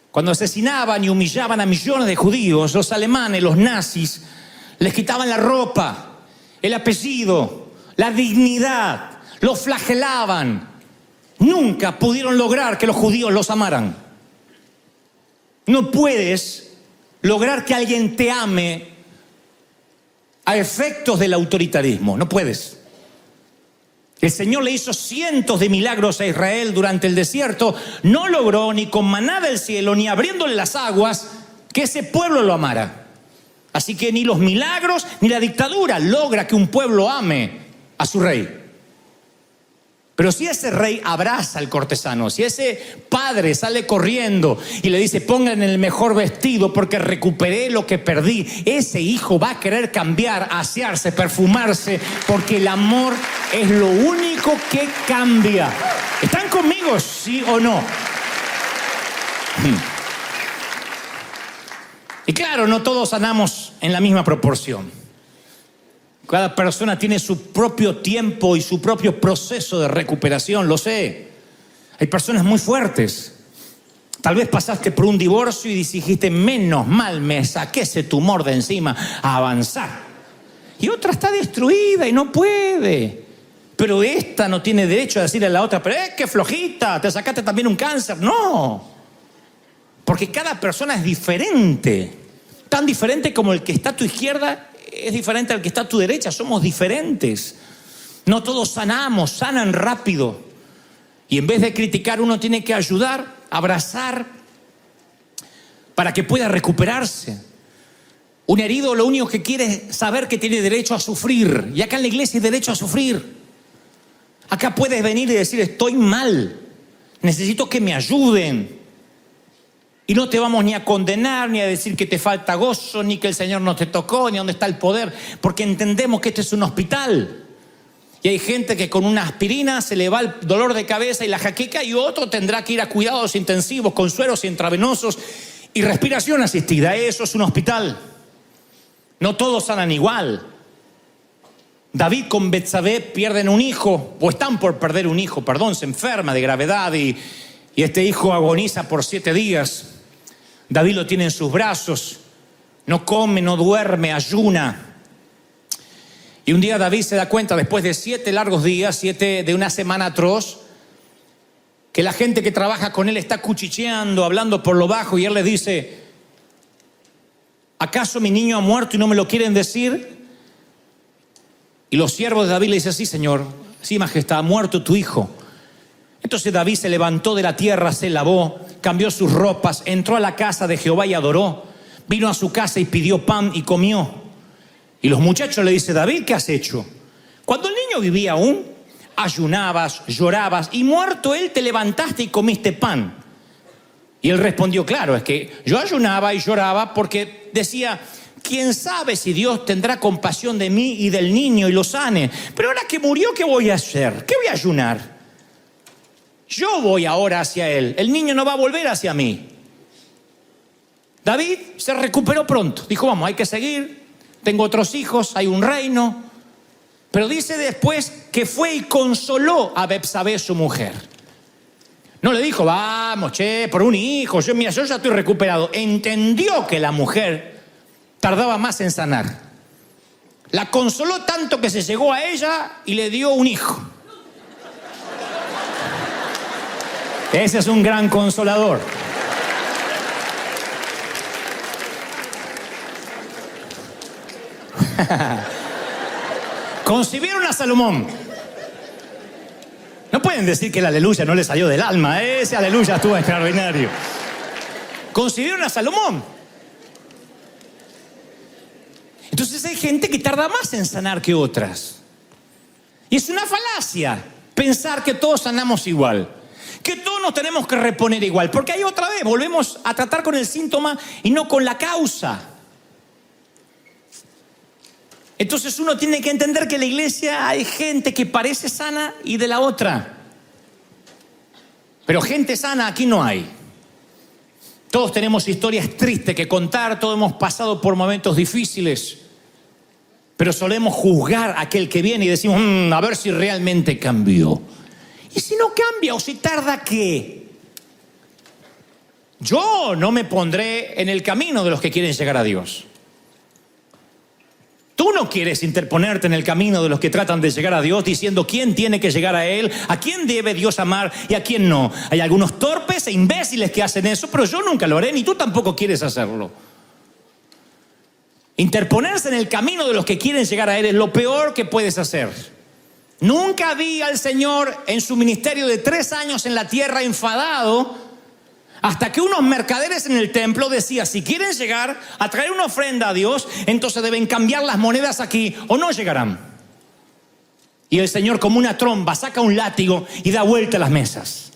cuando asesinaban y humillaban a millones de judíos, los alemanes, los nazis, les quitaban la ropa, el apellido, la dignidad, los flagelaban. Nunca pudieron lograr que los judíos los amaran. No puedes lograr que alguien te ame a efectos del autoritarismo. No puedes. El Señor le hizo cientos de milagros a Israel durante el desierto. No logró ni con maná del cielo, ni abriéndole las aguas, que ese pueblo lo amara. Así que ni los milagros ni la dictadura logra que un pueblo ame a su rey. Pero si ese rey abraza al cortesano, si ese padre sale corriendo y le dice, pongan el mejor vestido porque recuperé lo que perdí, ese hijo va a querer cambiar, asearse, perfumarse, porque el amor es lo único que cambia. ¿Están conmigo, sí o no? Y claro, no todos sanamos en la misma proporción. Cada persona tiene su propio tiempo y su propio proceso de recuperación, lo sé. Hay personas muy fuertes. Tal vez pasaste por un divorcio y dijiste, menos mal me saqué ese tumor de encima, a avanzar. Y otra está destruida y no puede. Pero esta no tiene derecho a decirle a la otra, pero qué flojita, te sacaste también un cáncer. No, porque cada persona es diferente. Tan diferente como el que está a tu izquierda es diferente al que está a tu derecha. Somos diferentes. No todos sanamos, sanan rápido. Y en vez de criticar, uno tiene que ayudar, abrazar, para que pueda recuperarse. Un herido lo único que quiere es saber que tiene derecho a sufrir. Y acá en la iglesia hay derecho a sufrir. Acá puedes venir y decir, estoy mal, necesito que me ayuden. Y no te vamos ni a condenar, ni a decir que te falta gozo, ni que el Señor no te tocó, ni dónde está el poder, porque entendemos que este es un hospital. Y hay gente que con una aspirina se le va el dolor de cabeza y la jaqueca, y otro tendrá que ir a cuidados intensivos con sueros intravenosos y respiración asistida. Eso es un hospital. No todos sanan igual. David con Betsabé pierden un hijo, o están por perder un hijo, se enferma de gravedad y este hijo agoniza por 7 días. David lo tiene en sus brazos, no come, no duerme, ayuna. Y un día David se da cuenta, después de 7 largos días, 7 de una semana atroz, que la gente que trabaja con él está cuchicheando, hablando por lo bajo, y él le dice: ¿acaso mi niño ha muerto y no me lo quieren decir? Y los siervos de David le dicen: sí, señor, sí, majestad, ha muerto tu hijo. Entonces David se levantó de la tierra, se lavó, cambió sus ropas, entró a la casa de Jehová y adoró. Vino a su casa y pidió pan y comió. Y los muchachos le dicen: David, ¿qué has hecho? Cuando el niño vivía aún, ayunabas, llorabas, y muerto él te levantaste y comiste pan. Y él respondió: claro, es que yo ayunaba y lloraba porque decía: ¿quién sabe si Dios tendrá compasión de mí y del niño y lo sane? Pero ahora que murió, ¿qué voy a hacer? ¿Qué voy a ayunar? Yo voy ahora hacia él, el niño no va a volver hacia mí. David se recuperó pronto, dijo: vamos, hay que seguir, tengo otros hijos, hay un reino. Pero dice después que fue y consoló a Betsabé, su mujer. No le dijo: vamos, por un hijo, yo ya estoy recuperado. Entendió que la mujer tardaba más en sanar. La consoló tanto que se llegó a ella y le dio un hijo. Ese es un gran consolador. Concibieron a Salomón. No pueden decir que el aleluya no le salió del alma. Ese aleluya estuvo extraordinario. Concibieron a Salomón. Entonces hay gente que tarda más en sanar que otras. Y es una falacia pensar que todos sanamos igual, que todos nos tenemos que reponer igual, porque ahí otra vez volvemos a tratar con el síntoma y no con la causa. Entonces uno tiene que entender que en la iglesia hay gente que parece sana y de la otra. Pero gente sana aquí no hay. Todos tenemos historias tristes que contar, todos hemos pasado por momentos difíciles. Pero solemos juzgar a aquel que viene y decimos: a ver si realmente cambió. Y si no cambia o si tarda, ¿qué? Yo no me pondré en el camino de los que quieren llegar a Dios. Tú no quieres interponerte en el camino de los que tratan de llegar a Dios diciendo quién tiene que llegar a Él, a quién debe Dios amar y a quién no. Hay algunos torpes e imbéciles que hacen eso, pero yo nunca lo haré, ni tú tampoco quieres hacerlo. Interponerse en el camino de los que quieren llegar a Él es lo peor que puedes hacer. Nunca vi al Señor en su ministerio de 3 años en la tierra enfadado, hasta que unos mercaderes en el templo decían: si quieren llegar a traer una ofrenda a Dios, entonces deben cambiar las monedas aquí o no llegarán. Y el Señor, como una tromba, saca un látigo y da vuelta a las mesas.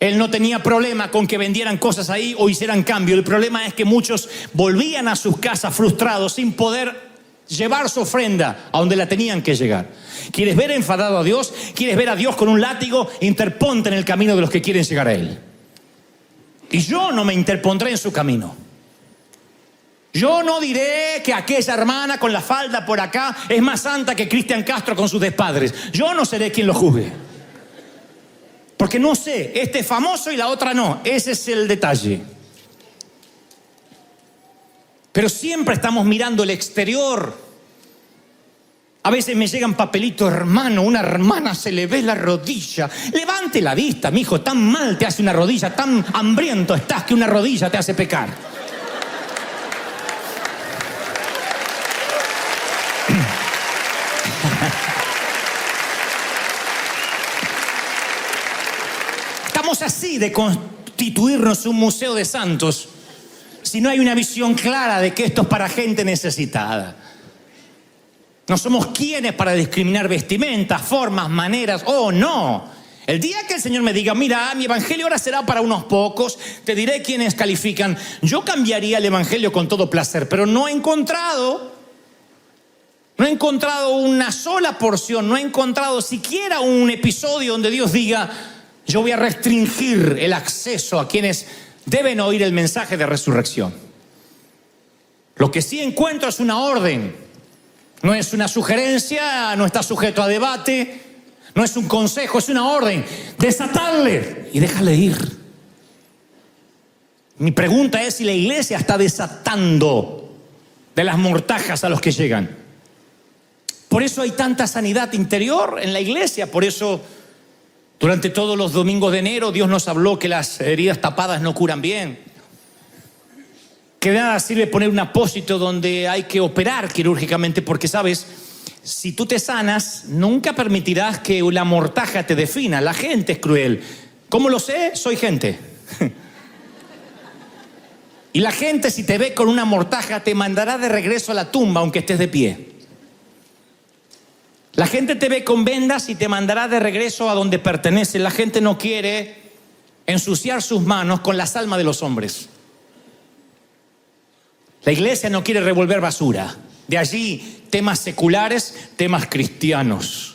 Él no tenía problema con que vendieran cosas ahí o hicieran cambio. El problema es que muchos volvían a sus casas frustrados sin poder llevar su ofrenda a donde la tenían que llegar. ¿Quieres ver enfadado a Dios? ¿Quieres ver a Dios con un látigo? Interponte en el camino de los que quieren llegar a Él. Y yo no me interpondré en su camino. Yo no diré que aquella hermana con la falda por acá es más santa que Cristian Castro con sus despadres. Yo no seré quien lo juzgue. Porque no sé, este es famoso y la otra no. Ese es el detalle. Pero siempre estamos mirando el exterior. A veces me llegan papelitos: hermano, una hermana se le ve la rodilla. Levante la vista, mijo, tan mal te hace una rodilla, tan hambriento estás que una rodilla te hace pecar. Estamos así de constituirnos un museo de santos si no hay una visión clara de que esto es para gente necesitada. No somos quienes para discriminar vestimentas, formas, maneras. ¡Oh, no! El día que el Señor me diga: mira, mi evangelio ahora será para unos pocos, te diré quiénes califican. Yo cambiaría el evangelio con todo placer, pero no he encontrado una sola porción, no he encontrado siquiera un episodio donde Dios diga: yo voy a restringir el acceso a quienes deben oír el mensaje de resurrección. Lo que sí encuentro es una orden. No es una sugerencia, no está sujeto a debate, no es un consejo, es una orden. Desatadle y déjale ir. Mi pregunta es si la iglesia está desatando de las mortajas a los que llegan. Por eso hay tanta sanidad interior en la iglesia. Por eso durante todos los domingos de enero Dios nos habló que las heridas tapadas no curan bien. Que de nada sirve poner un apósito donde hay que operar quirúrgicamente, porque sabes, si tú te sanas, nunca permitirás que la mortaja te defina. La gente es cruel. ¿Cómo lo sé? Soy gente. Y la gente, si te ve con una mortaja, te mandará de regreso a la tumba aunque estés de pie. La gente te ve con vendas y te mandará de regreso a donde pertenece. La gente no quiere ensuciar sus manos con las almas de los hombres. La iglesia no quiere revolver basura. De allí temas seculares, temas cristianos.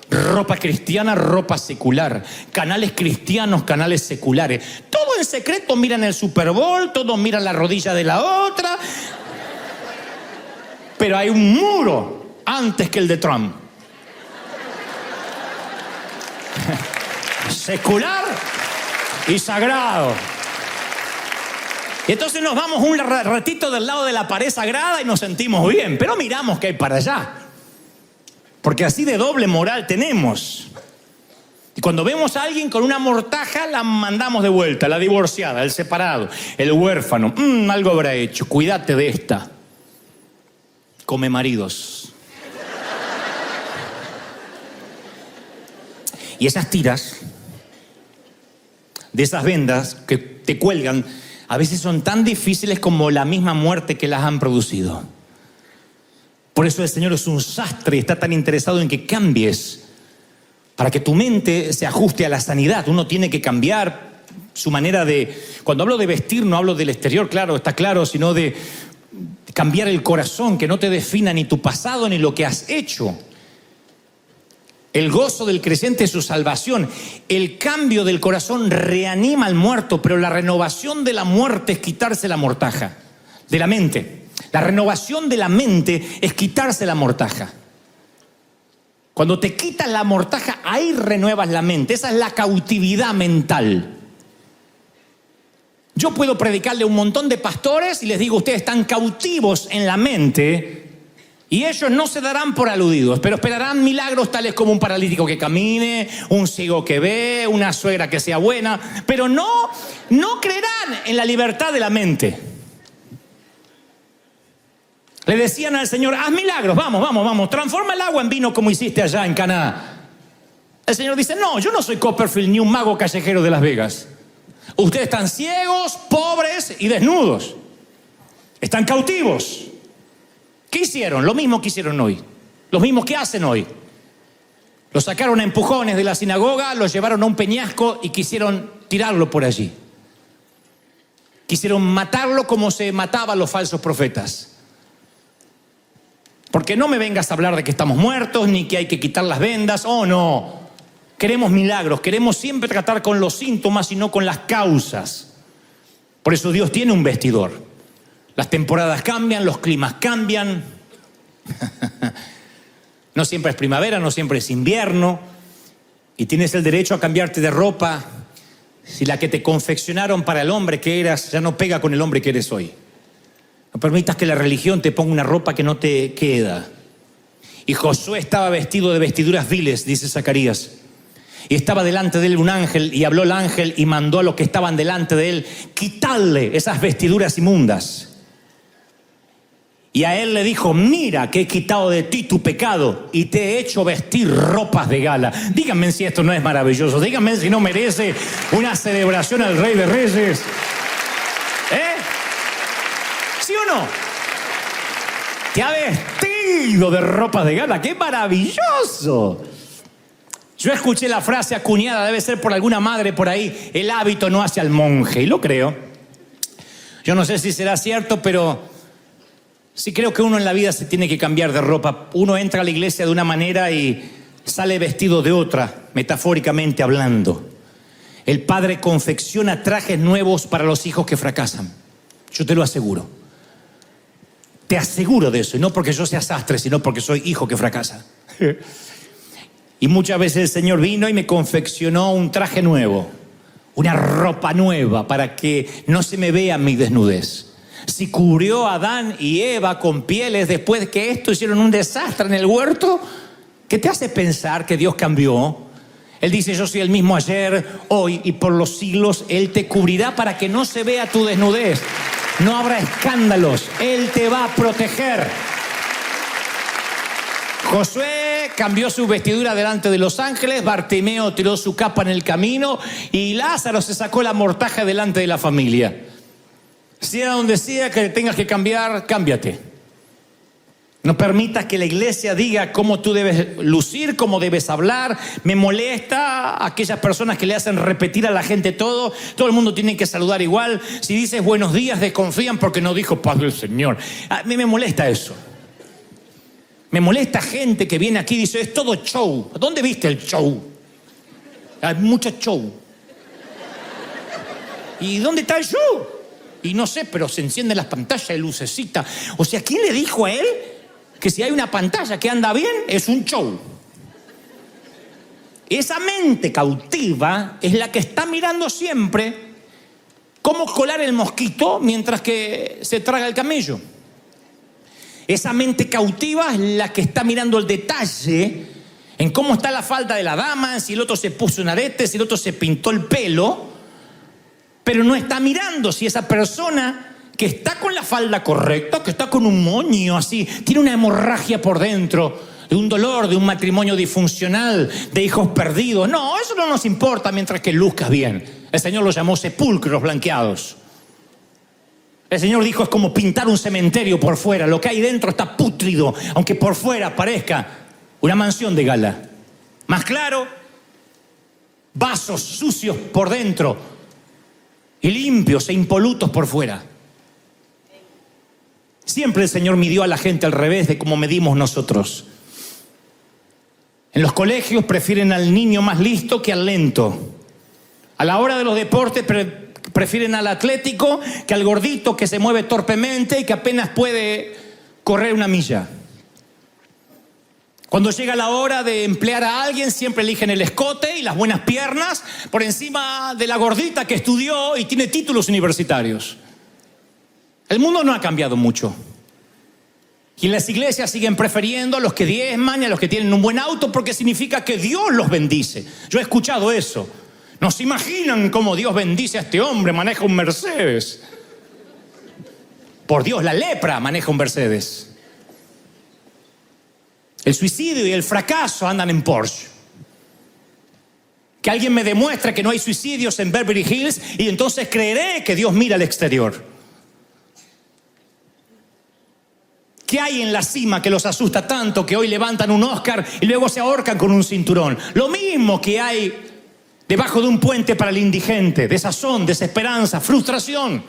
Ropa cristiana, ropa secular. Canales cristianos, canales seculares. Todo en secreto, miran el Super Bowl, todos miran la rodilla de la otra. Pero hay un muro antes que el de Trump. Secular y sagrado. Y entonces nos vamos un ratito del lado de la pared sagrada y nos sentimos bien, pero miramos que hay para allá. Porque así de doble moral tenemos. Y cuando vemos a alguien con una mortaja, la mandamos de vuelta, la divorciada, el separado, el huérfano. Algo habrá hecho, cuídate de esta. Come maridos. Y esas tiras de esas vendas que te cuelgan a veces son tan difíciles como la misma muerte que las han producido. Por eso el Señor es un sastre y está tan interesado en que cambies, para que tu mente se ajuste a la sanidad. Uno tiene que cambiar su manera de... Cuando hablo de vestir, no hablo del exterior, claro, está claro, sino de cambiar el corazón, que no te defina ni tu pasado ni lo que has hecho. El gozo del creyente es su salvación. El cambio del corazón reanima al muerto, pero la renovación de la muerte es quitarse la mortaja de la mente. La renovación de la mente es quitarse la mortaja. Cuando te quitas la mortaja, ahí renuevas la mente. Esa es la cautividad mental. Yo puedo predicarle a un montón de pastores y les digo, ustedes están cautivos en la mente. Y ellos no se darán por aludidos, pero esperarán milagros tales como un paralítico que camine, un ciego que ve, una suegra que sea buena, pero no creerán en la libertad de la mente. Le decían al Señor, haz milagros, vamos, transforma el agua en vino como hiciste allá en Caná. El Señor dice, no, yo no soy Copperfield ni un mago callejero de Las Vegas. Ustedes están ciegos, pobres y desnudos. Están cautivos. ¿Qué hicieron? Lo mismo que hicieron hoy. Lo mismo que hacen hoy. Lo sacaron a empujones de la sinagoga, lo llevaron a un peñasco y quisieron tirarlo por allí. Quisieron matarlo como se mataba a los falsos profetas. Porque no me vengas a hablar de que estamos muertos, ni que hay que quitar las vendas. Oh, no. Queremos milagros. Queremos siempre tratar con los síntomas y no con las causas. Por eso Dios tiene un vestidor. Las temporadas cambian, los climas cambian. No siempre es primavera, no siempre es invierno. Y tienes el derecho a cambiarte de ropa si la que te confeccionaron para el hombre que eras ya no pega con el hombre que eres hoy. No permitas que la religión te ponga una ropa que no te queda. Y Josué estaba vestido de vestiduras viles, dice Zacarías. Y estaba delante de él un ángel, y habló el ángel y mandó a los que estaban delante de él, quitarle esas vestiduras inmundas. Y a él le dijo, mira que he quitado de ti tu pecado y te he hecho vestir ropas de gala. Díganme si esto no es maravilloso. Díganme si no merece una celebración al Rey de Reyes. ¿Sí o no? Te ha vestido de ropas de gala. ¡Qué maravilloso! Yo escuché la frase acuñada, debe ser por alguna madre por ahí, el hábito no hace al monje. Y lo creo. Yo no sé si será cierto, pero... sí creo que uno en la vida se tiene que cambiar de ropa. Uno entra a la iglesia de una manera y sale vestido de otra, metafóricamente hablando. El Padre confecciona trajes nuevos para los hijos que fracasan. Yo te lo aseguro. Te aseguro de eso. Y no porque yo sea sastre, sino porque soy hijo que fracasa. Y muchas veces el Señor vino y me confeccionó un traje nuevo. una ropa nueva para que no se me vea mi desnudez. Si cubrió a Adán y Eva con pieles después de que esto hicieron un desastre en el huerto, ¿qué te hace pensar que Dios cambió? Él dice, yo soy el mismo ayer, hoy y por los siglos. Él te cubrirá para que no se vea tu desnudez. No habrá escándalos. Él te va a proteger. Josué cambió su vestidura delante de los ángeles, Bartimeo tiró su capa en el camino y Lázaro se sacó la mortaja delante de la familia. Sea donde sea que tengas que cambiar, cámbiate. No permitas que la iglesia diga cómo tú debes lucir, cómo debes hablar. Me molesta aquellas personas que le hacen repetir a la gente todo. Todo el mundo tiene que saludar igual. Si dices buenos días, desconfían porque no dijo paz del Señor. A mí me molesta eso. Me molesta gente que viene aquí y dice, es todo show. ¿Dónde viste el show? Hay mucho show. ¿Y dónde está el show? Y no sé, pero se encienden las pantallas y lucecita. O sea, ¿quién le dijo a él que si hay una pantalla que anda bien, es un show? Esa mente cautiva es la que está mirando siempre cómo colar el mosquito mientras que se traga el camello. Esa mente cautiva es la que está mirando el detalle en cómo está la falda de la dama, si el otro se puso un arete, si el otro se pintó el pelo, pero no está mirando si esa persona que está con la falda correcta, que está con un moño así, tiene una hemorragia por dentro, de un dolor, de un matrimonio disfuncional, de hijos perdidos. No, eso no nos importa mientras que luzcas bien. El Señor lo llamó sepulcros blanqueados. El Señor dijo, es como pintar un cementerio por fuera. Lo que hay dentro está pútrido, aunque por fuera parezca una mansión de gala. Más claro, vasos sucios por dentro y limpios e impolutos por fuera. Siempre el Señor midió a la gente al revés de cómo medimos nosotros. En los colegios prefieren al niño más listo que al lento. A la hora de los deportes prefieren al atlético que al gordito que se mueve torpemente y que apenas puede correr una milla. Cuando llega la hora de emplear a alguien, siempre eligen el escote y las buenas piernas por encima de la gordita que estudió y tiene títulos universitarios. El mundo no ha cambiado mucho. Y en las iglesias siguen prefiriendo a los que diezman y a los que tienen un buen auto porque significa que Dios los bendice. Yo he escuchado eso. ¿No se imaginan cómo Dios bendice a este hombre? Maneja un Mercedes. Por Dios, la lepra maneja un Mercedes. El suicidio y el fracaso andan en Porsche. Que alguien me demuestre que no hay suicidios en Beverly Hills y entonces creeré que Dios mira al exterior. ¿Qué hay en la cima que los asusta tanto que hoy levantan un Oscar y luego se ahorcan con un cinturón? Lo mismo que hay debajo de un puente para el indigente: desazón, desesperanza, frustración.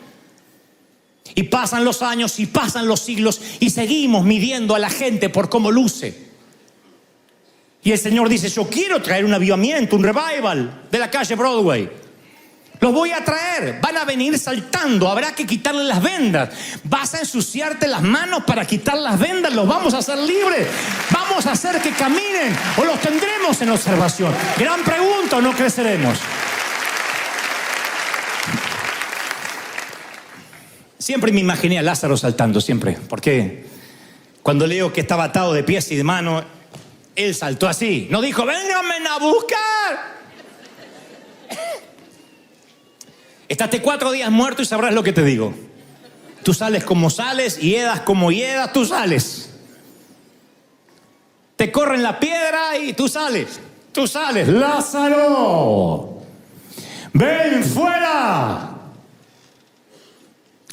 Y pasan los años y pasan los siglos y seguimos midiendo a la gente por cómo luce. Y el Señor dice, yo quiero traer un avivamiento, un revival de la calle Broadway. Los voy a traer, van a venir saltando, habrá que quitarle las vendas. Vas a ensuciarte las manos para quitar las vendas, los vamos a hacer libres. Vamos a hacer que caminen o los tendremos en observación. Gran pregunta, ¿o no creceremos? Siempre me imaginé a Lázaro saltando, siempre. Porque cuando leo que estaba atado de pies y de manos, él saltó así. No dijo, vénganme a buscar. Estate 4 días muerto y sabrás lo que te digo. Tú sales como sales, hiedas como hiedas, tú sales. Te corren la piedra y tú sales. Tú sales. Lázaro, ven fuera.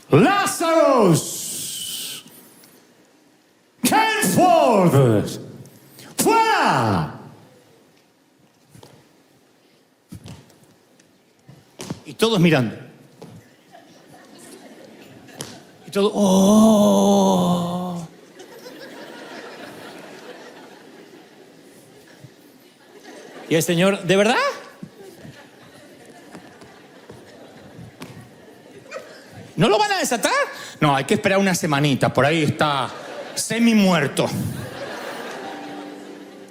Lazarus, come forth. ¡Fuera! Y todos mirando. Y todos, ¡oh! Y el Señor, ¿de verdad? ¿No lo van a desatar? No, hay que esperar una semanita. Por ahí está semi muerto.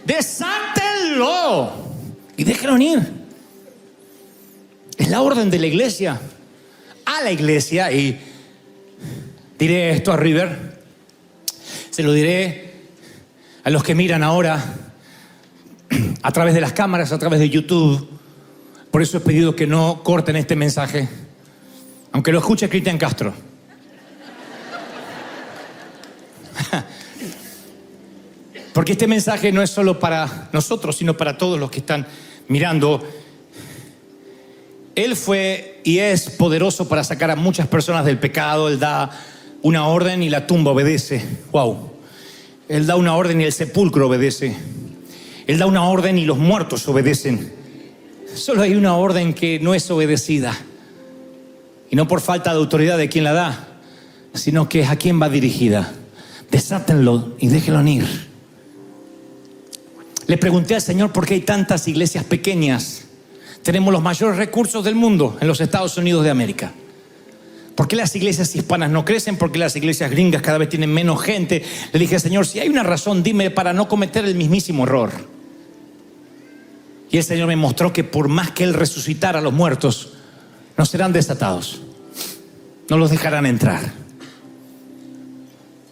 Desátenlo y déjenlo ir. Es la orden de la iglesia a la iglesia. Y diré esto a River, se lo diré a los que miran ahora a través de las cámaras, a través de YouTube. Por eso he pedido que no corten este mensaje, aunque lo escuche Cristian Castro. Porque este mensaje no es solo para nosotros, sino para todos los que están mirando. Él fue y es poderoso para sacar a muchas personas del pecado. Él da una orden y la tumba obedece. Wow. Él da una orden y el sepulcro obedece. Él da una orden y los muertos obedecen. Solo hay una orden que no es obedecida. Y no por falta de autoridad de quien la da, sino que es a quien va dirigida. Desátenlo y déjenlo ir. Le pregunté al Señor por qué hay tantas iglesias pequeñas. Tenemos los mayores recursos del mundo en los Estados Unidos de América. ¿Por qué las iglesias hispanas no crecen? ¿Por qué las iglesias gringas cada vez tienen menos gente? Le dije, Señor, si hay una razón, dime para no cometer el mismísimo error. Y el Señor me mostró que por más que Él resucitara a los muertos, no serán desatados. No los dejarán entrar.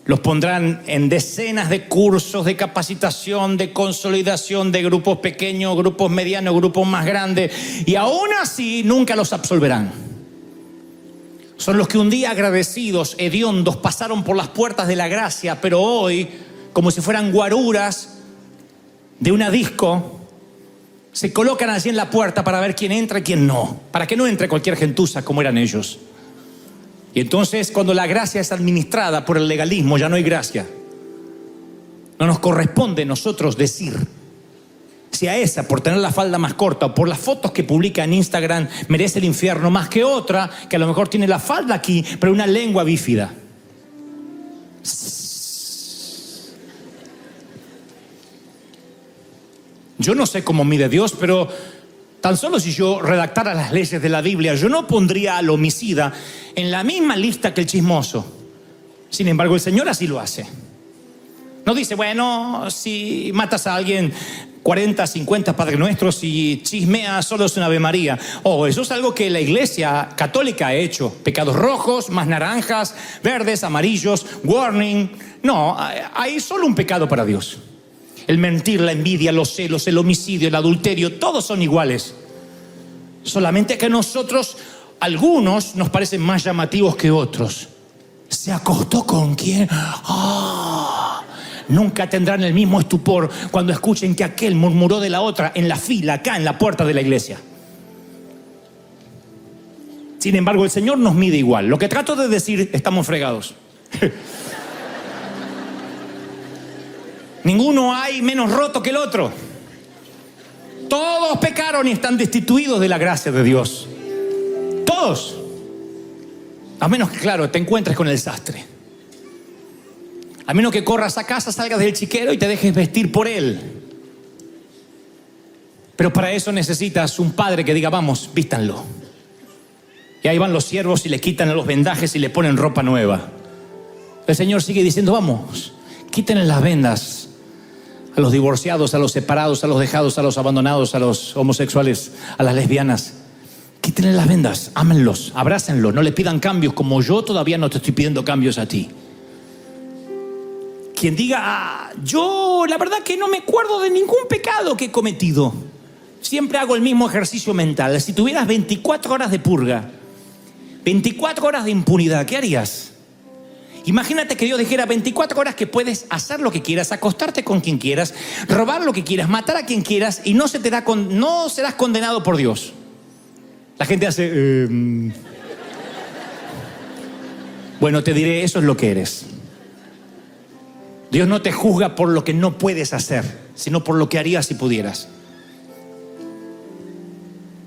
Los pondrán en decenas de cursos de capacitación, de consolidación, de grupos pequeños, grupos medianos, grupos más grandes. Y aún así nunca los absolverán. Son los que un día agradecidos, hediondos, pasaron por las puertas de la gracia, pero hoy, como si fueran guaruras de una disco, se colocan allí en la puerta para ver quién entra y quién no. Para que no entre cualquier gentuza como eran ellos. Y entonces, cuando la gracia es administrada por el legalismo, ya no hay gracia. No nos corresponde a nosotros decir si a esa, por tener la falda más corta o por las fotos que publica en Instagram, merece el infierno más que otra, que a lo mejor tiene la falda aquí, pero una lengua bífida. Yo no sé cómo mide Dios, pero tan solo si yo redactara las leyes de la Biblia, yo no pondría al homicida en la misma lista que el chismoso. Sin embargo, el Señor así lo hace. No dice, bueno, si matas a alguien 40, 50 Padre Nuestros y chismeas solo es una Ave María. Eso es algo que la Iglesia Católica ha hecho. Pecados rojos, más naranjas, verdes, amarillos, warning. No, hay solo un pecado para Dios. El mentir, la envidia, los celos, el homicidio, el adulterio, todos son iguales. Solamente que nosotros, algunos nos parecen más llamativos que otros. ¿Se acostó con quién? Nunca tendrán el mismo estupor cuando escuchen que aquel murmuró de la otra en la fila, acá en la puerta de la iglesia. Sin embargo, el Señor nos mide igual. Lo que trato de decir, estamos fregados. Ninguno hay menos roto que el otro. Todos pecaron y están destituidos de la gracia de Dios. Todos. A menos que, claro, te encuentres con el sastre. A menos que corras a casa, salgas del chiquero y te dejes vestir por él. Pero para eso necesitas un padre que diga, vamos, vístanlo. Y ahí van los siervos y le quitan los vendajes y le ponen ropa nueva. El Señor sigue diciendo, vamos, quítenle las vendas a los divorciados, a los separados, a los dejados, a los abandonados, a los homosexuales, a las lesbianas. Quítenle las vendas, ámenlos, abrácenlos, no le pidan cambios como yo todavía no te estoy pidiendo cambios a ti. Quien diga, yo la verdad que no me acuerdo de ningún pecado que he cometido. Siempre hago el mismo ejercicio mental. Si tuvieras 24 horas de purga, 24 horas de impunidad, ¿qué harías? Imagínate que Dios dijera 24 horas que puedes hacer lo que quieras, acostarte con quien quieras, robar lo que quieras, matar a quien quieras y no serás condenado por Dios. La gente hace... Bueno, te diré, eso es lo que eres. Dios no te juzga por lo que no puedes hacer, sino por lo que harías si pudieras.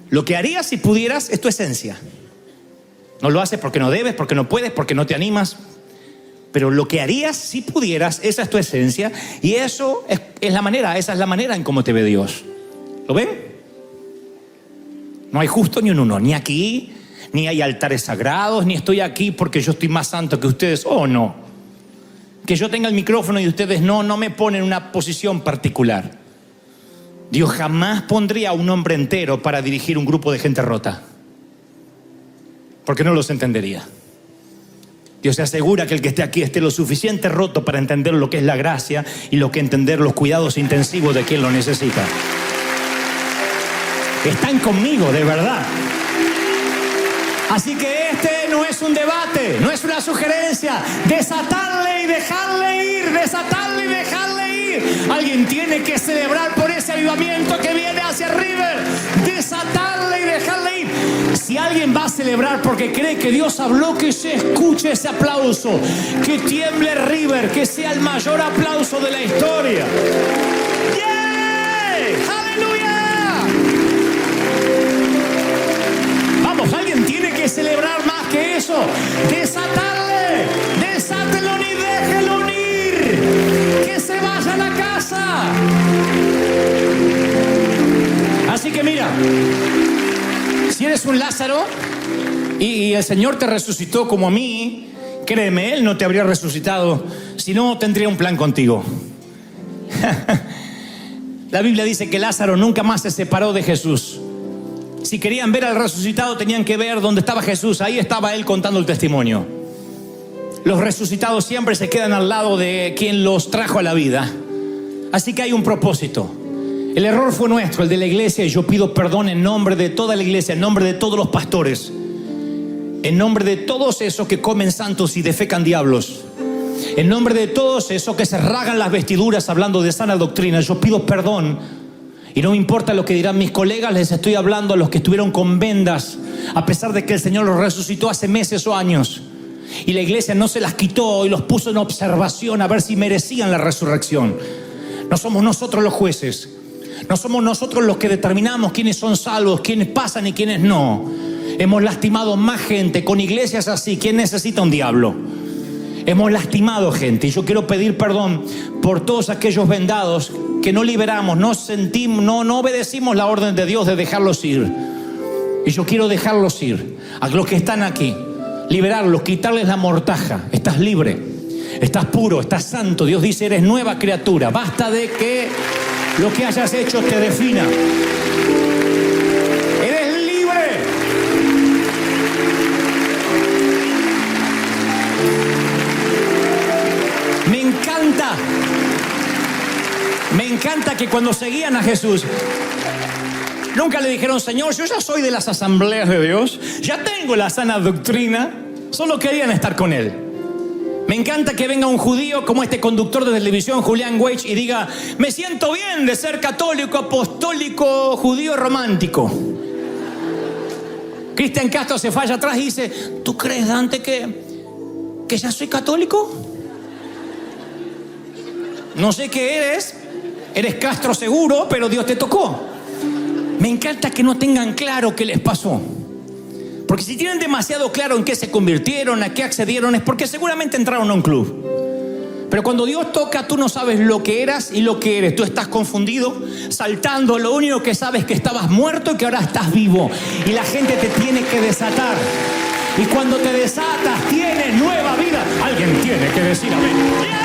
Lo que harías si pudieras es tu esencia. No lo haces porque no debes, porque no puedes, porque no te animas. Pero lo que harías si pudieras, esa es tu esencia. Y eso es la manera, esa es la manera en cómo te ve Dios. ¿Lo ven? No hay justo ni un uno, ni aquí, ni hay altares sagrados, ni estoy aquí porque yo estoy más santo que ustedes. No. Que yo tenga el micrófono y ustedes no me ponen en una posición particular. Dios jamás pondría a un hombre entero para dirigir un grupo de gente rota. porque no los entendería. Dios se asegura que el que esté aquí esté lo suficiente roto para entender lo que es la gracia y lo que entender los cuidados intensivos de quien lo necesita. Están conmigo, de verdad. Así que este no es un debate, no es una sugerencia. Desatarle y dejarle ir, desatarle y dejarle ir. Alguien tiene que celebrar por ese avivamiento que viene hacia River. Desatarle y dejarle ir. Si alguien va a celebrar porque cree que Dios habló, que se escuche ese aplauso. Que tiemble River, que sea el mayor aplauso de la historia. ¡Yeah! ¡Aleluya! Vamos, alguien tiene que celebrar más que eso. Desatarle, desátelo y déjelo ir. Que se vaya a la casa. Así que mira, si eres un Lázaro y el Señor te resucitó como a mí, créeme, Él no te habría resucitado, si no tendría un plan contigo. La Biblia dice que Lázaro nunca más se separó de Jesús. Si querían ver al resucitado, tenían que ver dónde estaba Jesús. Ahí estaba Él contando el testimonio. Los resucitados siempre se quedan al lado de quien los trajo a la vida. Así que hay un propósito. El error fue nuestro, el de la iglesia, y yo pido perdón en nombre de toda la iglesia, en nombre de todos los pastores, en nombre de todos esos que comen santos y defecan diablos, en nombre de todos esos que se rasgan las vestiduras hablando de sana doctrina. Yo pido perdón. Y no me importa lo que dirán mis colegas, les estoy hablando a los que estuvieron con vendas, a pesar de que el Señor los resucitó hace meses o años. Y la iglesia no se las quitó y los puso en observación a ver si merecían la resurrección. No somos nosotros los jueces. No somos nosotros los que determinamos quiénes son salvos, quiénes pasan y quiénes no. Hemos lastimado más gente con iglesias así. ¿Quién necesita un diablo? Hemos lastimado gente, y yo quiero pedir perdón por todos aquellos vendados que no liberamos, no sentimos, no obedecimos la orden de Dios de dejarlos ir. Y yo quiero dejarlos ir. A los que están aquí, liberarlos, quitarles la mortaja. Estás libre, estás puro, estás santo. Dios dice, eres nueva criatura. Basta de que lo que hayas hecho te defina. Eres libre. Me encanta que cuando seguían a Jesús, nunca le dijeron, Señor, yo ya soy de las asambleas de Dios, ya tengo la sana doctrina, solo querían estar con Él. Me encanta que venga un judío como este conductor de televisión, Julián Weich, y diga, me siento bien de ser católico, apostólico, judío romántico. Cristian Castro se falla atrás y dice, ¿tú crees, Dante, que ya soy católico? No sé qué eres Castro seguro, pero Dios te tocó. Me encanta que no tengan claro qué les pasó. Porque si tienen demasiado claro en qué se convirtieron, a qué accedieron, es porque seguramente entraron a un club. Pero cuando Dios toca, tú no sabes lo que eras y lo que eres. Tú estás confundido, saltando. Lo único que sabes es que estabas muerto y que ahora estás vivo. Y la gente te tiene que desatar. Y cuando te desatas, tienes nueva vida. Alguien tiene que decir amén. ¡Yeah!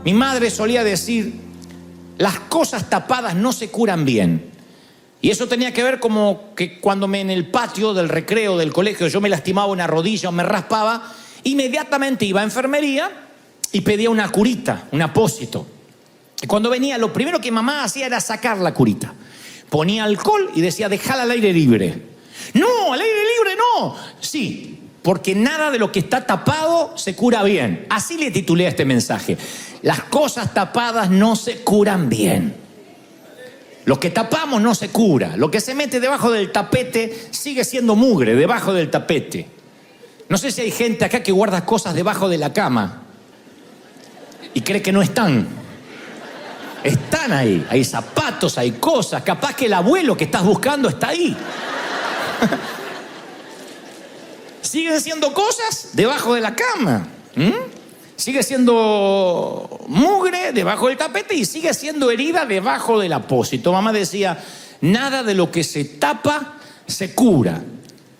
Mi madre solía decir, las cosas tapadas no se curan bien. Y eso tenía que ver como que cuando en el patio del recreo del colegio yo me lastimaba una rodilla o me raspaba, inmediatamente iba a enfermería y pedía una curita, un apósito. Y cuando venía, lo primero que mamá hacía era sacar la curita. Ponía alcohol y decía, déjala al aire libre. No, al aire libre no. Sí, porque nada de lo que está tapado se cura bien. Así le titulé a este mensaje. Las cosas tapadas no se curan bien. Lo que tapamos no se cura. Lo que se mete debajo del tapete sigue siendo mugre debajo del tapete. No sé si hay gente acá que guarda cosas debajo de la cama y cree que no están. Están ahí. Hay zapatos, hay cosas. Capaz que el abuelo que estás buscando está ahí. Siguen siendo cosas debajo de la cama. Sigue siendo mugre debajo del tapete y sigue siendo herida debajo del apósito. Mamá decía, nada de lo que se tapa se cura.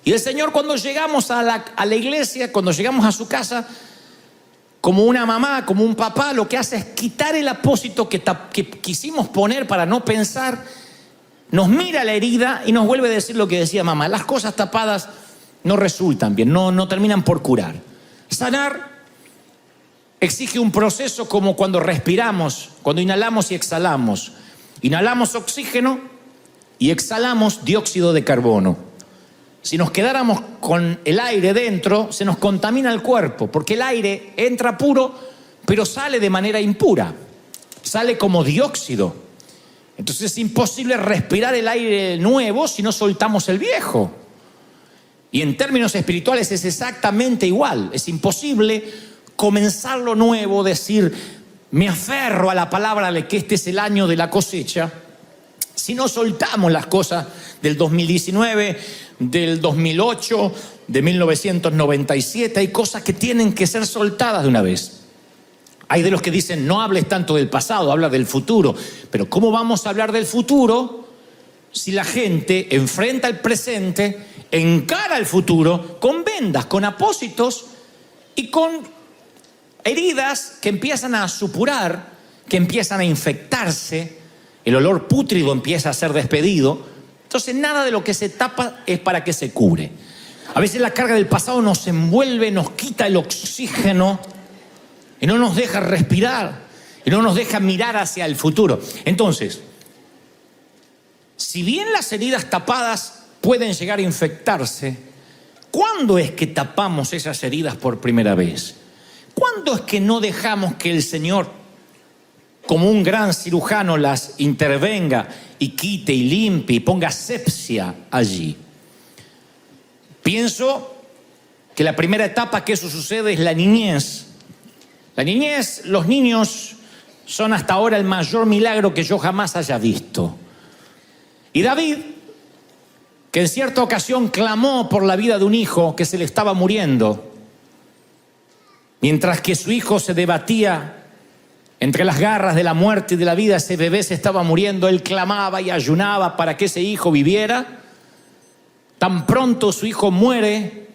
Y el Señor, cuando llegamos a la iglesia, cuando llegamos a su casa, como una mamá, como un papá, lo que hace es quitar el apósito que quisimos poner para no pensar, nos mira la herida y nos vuelve a decir lo que decía mamá. Las cosas tapadas no resultan bien, no terminan por curar. Sanar exige un proceso como cuando respiramos, cuando inhalamos y exhalamos. Inhalamos oxígeno y exhalamos dióxido de carbono. Si nos quedáramos con el aire dentro, se nos contamina el cuerpo, porque el aire entra puro, pero sale de manera impura. Sale como dióxido. Entonces es imposible respirar el aire nuevo si no soltamos el viejo. Y en términos espirituales es exactamente igual. Es imposible comenzar lo nuevo, decir, me aferro a la palabra de que este es el año de la cosecha, si no soltamos las cosas del 2019, del 2008, de 1997, hay cosas que tienen que ser soltadas de una vez. Hay de los que dicen, no hables tanto del pasado, habla del futuro. Pero ¿cómo vamos a hablar del futuro si la gente enfrenta el presente, encara el futuro con vendas, con apósitos y con heridas que empiezan a supurar, que empiezan a infectarse, el olor pútrido empieza a ser despedido? Entonces nada de lo que se tapa es para que se cure. A veces la carga del pasado nos envuelve, nos quita el oxígeno y no nos deja respirar, y no nos deja mirar hacia el futuro. Entonces, si bien las heridas tapadas pueden llegar a infectarse, ¿cuándo es que tapamos esas heridas por primera vez? ¿Cuándo es que no dejamos que el Señor, como un gran cirujano, las intervenga y quite y limpie y ponga asepsia allí? Pienso que la primera etapa que eso sucede es la niñez. La niñez, los niños son hasta ahora el mayor milagro que yo jamás haya visto. Y David, que en cierta ocasión clamó por la vida de un hijo que se le estaba muriendo, mientras que su hijo se debatía entre las garras de la muerte y de la vida, ese bebé se estaba muriendo, él clamaba y ayunaba para que ese hijo viviera. Tan pronto su hijo muere,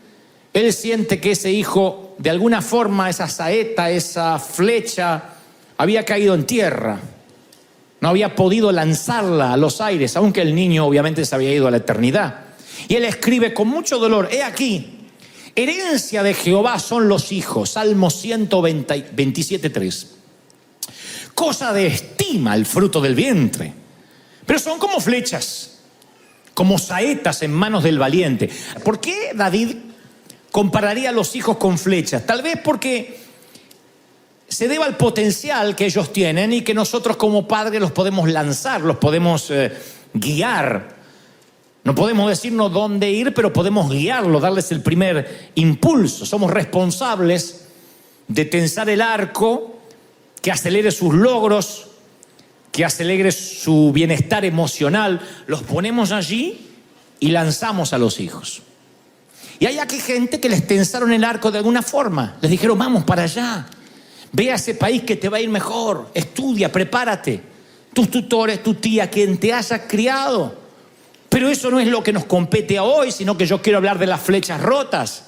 él siente que ese hijo, de alguna forma, esa saeta, esa flecha, había caído en tierra. No había podido lanzarla a los aires, aunque el niño obviamente se había ido a la eternidad. Y él escribe con mucho dolor, he aquí, herencia de Jehová son los hijos, Salmo 127:3. Cosa de estima el fruto del vientre, pero son como flechas, como saetas en manos del valiente. ¿Por qué David compararía a los hijos con flechas? Tal vez porque se deba al potencial que ellos tienen y que nosotros como padres los podemos lanzar, los podemos guiar. No podemos decirnos dónde ir, pero podemos guiarlos, darles el primer impulso. Somos responsables de tensar el arco que acelere sus logros, que acelere su bienestar emocional. Los ponemos allí y lanzamos a los hijos. Y hay aquí gente que les tensaron el arco de alguna forma. Les dijeron, vamos para allá. Ve a ese país que te va a ir mejor. Estudia, prepárate. Tus tutores, tu tía, quien te haya criado. Pero eso no es lo que nos compete a hoy, sino que yo quiero hablar de las flechas rotas.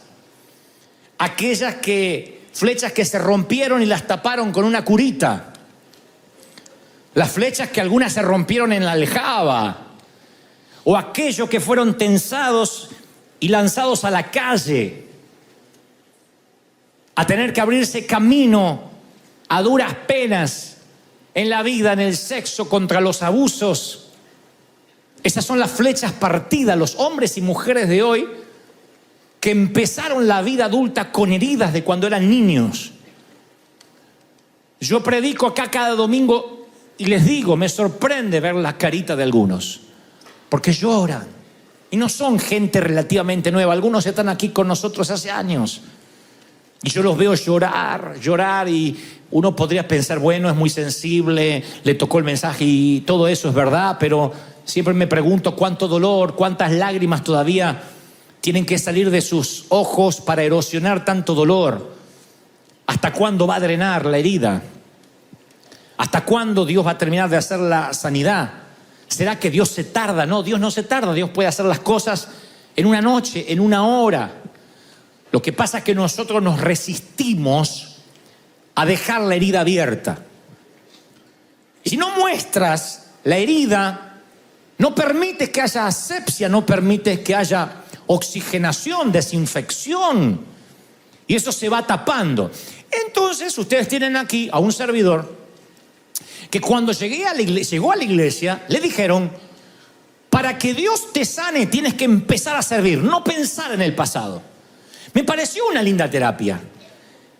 Aquellas flechas que se rompieron y las taparon con una curita. Las flechas que algunas se rompieron en la aljaba. O aquellos que fueron tensados y lanzados a la calle, a tener que abrirse camino a duras penas en la vida, en el sexo, contra los abusos. Esas son las flechas partidas, los hombres y mujeres de hoy que empezaron la vida adulta con heridas de cuando eran niños. Yo predico acá cada domingo Y les digo, me sorprende ver la carita de algunos, porque lloran. Y no son gente relativamente nueva. Algunos están aquí con nosotros hace años. Y yo los veo llorar, y uno podría pensar, bueno, es muy sensible, le tocó el mensaje y todo eso es verdad, pero siempre me pregunto cuánto dolor, cuántas lágrimas todavía tienen que salir de sus ojos para erosionar tanto dolor. ¿Hasta cuándo va a drenar la herida? ¿Hasta cuándo Dios va a terminar de hacer la sanidad? ¿Será que Dios se tarda? No, Dios no se tarda. Dios puede hacer las cosas en una noche, en una hora. Lo que pasa es que nosotros nos resistimos a dejar la herida abierta. Y si no muestras la herida, no permites que haya asepsia, no permites que haya oxigenación, desinfección. Y eso se va tapando. Entonces ustedes tienen aquí a un servidor que cuando llegó a la iglesia, le dijeron, para que Dios te sane tienes que empezar a servir, no pensar en el pasado. Me pareció una linda terapia.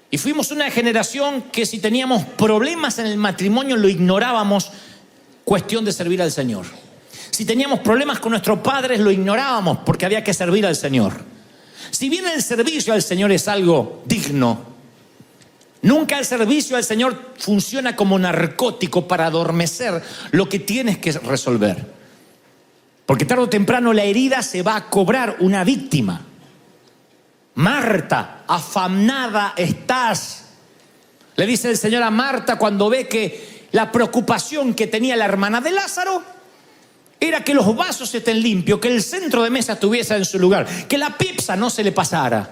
Y fuimos una generación que si teníamos problemas en el matrimonio lo ignorábamos, cuestión de servir al Señor. Si teníamos problemas con nuestros padres lo ignorábamos porque había que servir al Señor. Si bien el servicio al Señor es algo digno, nunca el servicio al Señor funciona como narcótico para adormecer lo que tienes que resolver. Porque tarde o temprano la herida se va a cobrar una víctima. Marta, afanada estás. Le dice el Señor a Marta cuando ve que la preocupación que tenía la hermana de Lázaro era que los vasos estén limpios, que el centro de mesa estuviese en su lugar, que la pizza no se le pasara.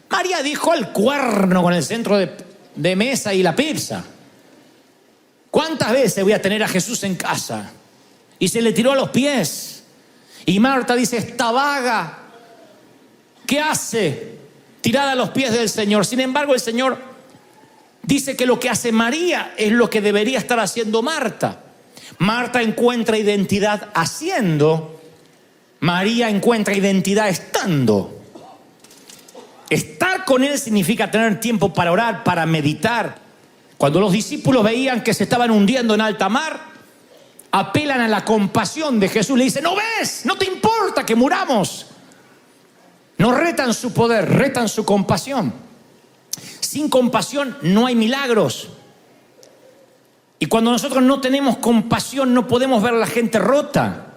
María dijo al cuerno con el centro de mesa y la pizza. ¿Cuántas veces voy a tener a Jesús en casa? Y se le tiró a los pies. Y Marta dice, esta vaga, ¿qué hace? Tirada a los pies del Señor. Sin embargo, el Señor dice que lo que hace María es lo que debería estar haciendo Marta. Marta encuentra identidad haciendo, María encuentra identidad estando. Estar con Él significa tener tiempo para orar, para meditar. Cuando los discípulos veían que se estaban hundiendo en alta mar, apelan a la compasión de Jesús. Le dicen, ¿no ves? ¿No te importa que muramos? No retan su poder, retan su compasión. Sin compasión no hay milagros. Y cuando nosotros no tenemos compasión, no podemos ver a la gente rota.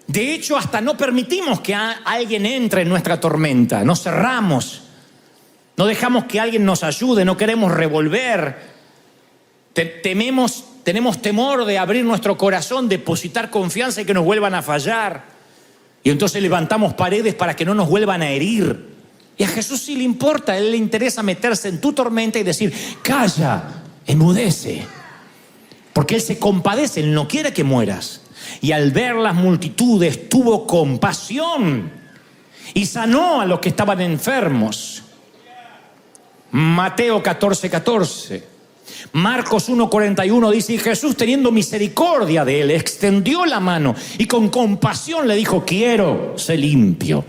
De hecho, hasta no permitimos que alguien entre en nuestra tormenta. Nos cerramos. No dejamos que alguien nos ayude. No queremos revolver. Tenemos temor de abrir nuestro corazón, depositar confianza y que nos vuelvan a fallar. Y entonces levantamos paredes para que no nos vuelvan a herir. Y a Jesús sí le importa. A Él le interesa meterse en tu tormenta y decir, calla, enmudece. Porque Él se compadece, Él no quiere que mueras. Y al ver las multitudes tuvo compasión y sanó a los que estaban enfermos. Mateo 14:14. Marcos 1:41 dice, y Jesús teniendo misericordia de él, extendió la mano y con compasión le dijo, quiero, sé limpio.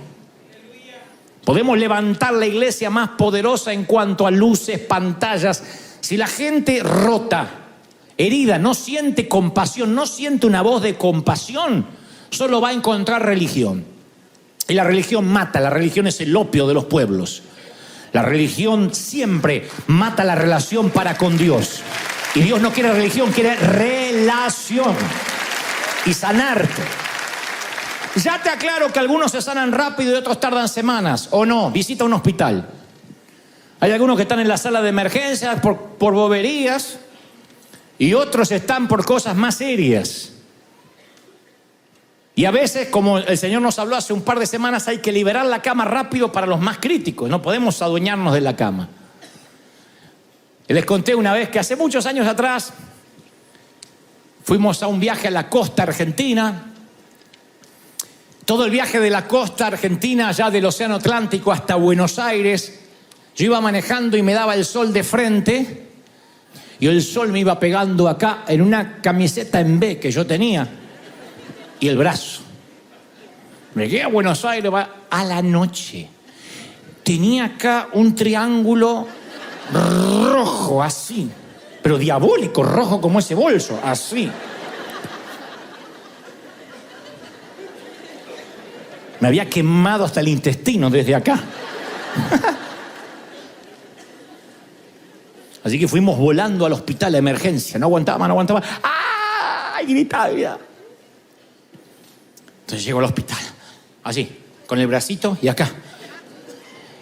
Podemos levantar la iglesia más poderosa en cuanto a luces, pantallas. Si la gente rota, herida, no siente compasión, no siente una voz de compasión, solo va a encontrar religión. Y la religión mata, la religión es el opio de los pueblos. La religión siempre mata la relación para con Dios. Y Dios no quiere religión, quiere relación. Y sanarte. Ya te aclaro que algunos se sanan rápido y otros tardan semanas. ¿O no? Visita un hospital. Hay algunos que están en la sala de emergencias por boberías. Y otros están por cosas más serias. Y a veces, como el Señor nos habló hace un par de semanas, hay que liberar la cama rápido para los más críticos. No podemos adueñarnos de la cama. Les conté una vez que hace muchos años atrás fuimos a un viaje a la costa argentina. Todo el viaje de la costa argentina, allá del Océano Atlántico hasta Buenos Aires, yo iba manejando y me daba el sol de frente. Y el sol me iba pegando acá en una camiseta en B que yo tenía. Y el brazo. Llegué a Buenos Aires a la noche. Tenía acá un triángulo rojo, así. pero diabólico, rojo como ese bolso, así. Me había quemado hasta el intestino desde acá. Así que fuimos volando al hospital de emergencia. No aguantaba más, no aguantaba. ¡Ah! Gritaba. Entonces llego al hospital, así, con el bracito y acá.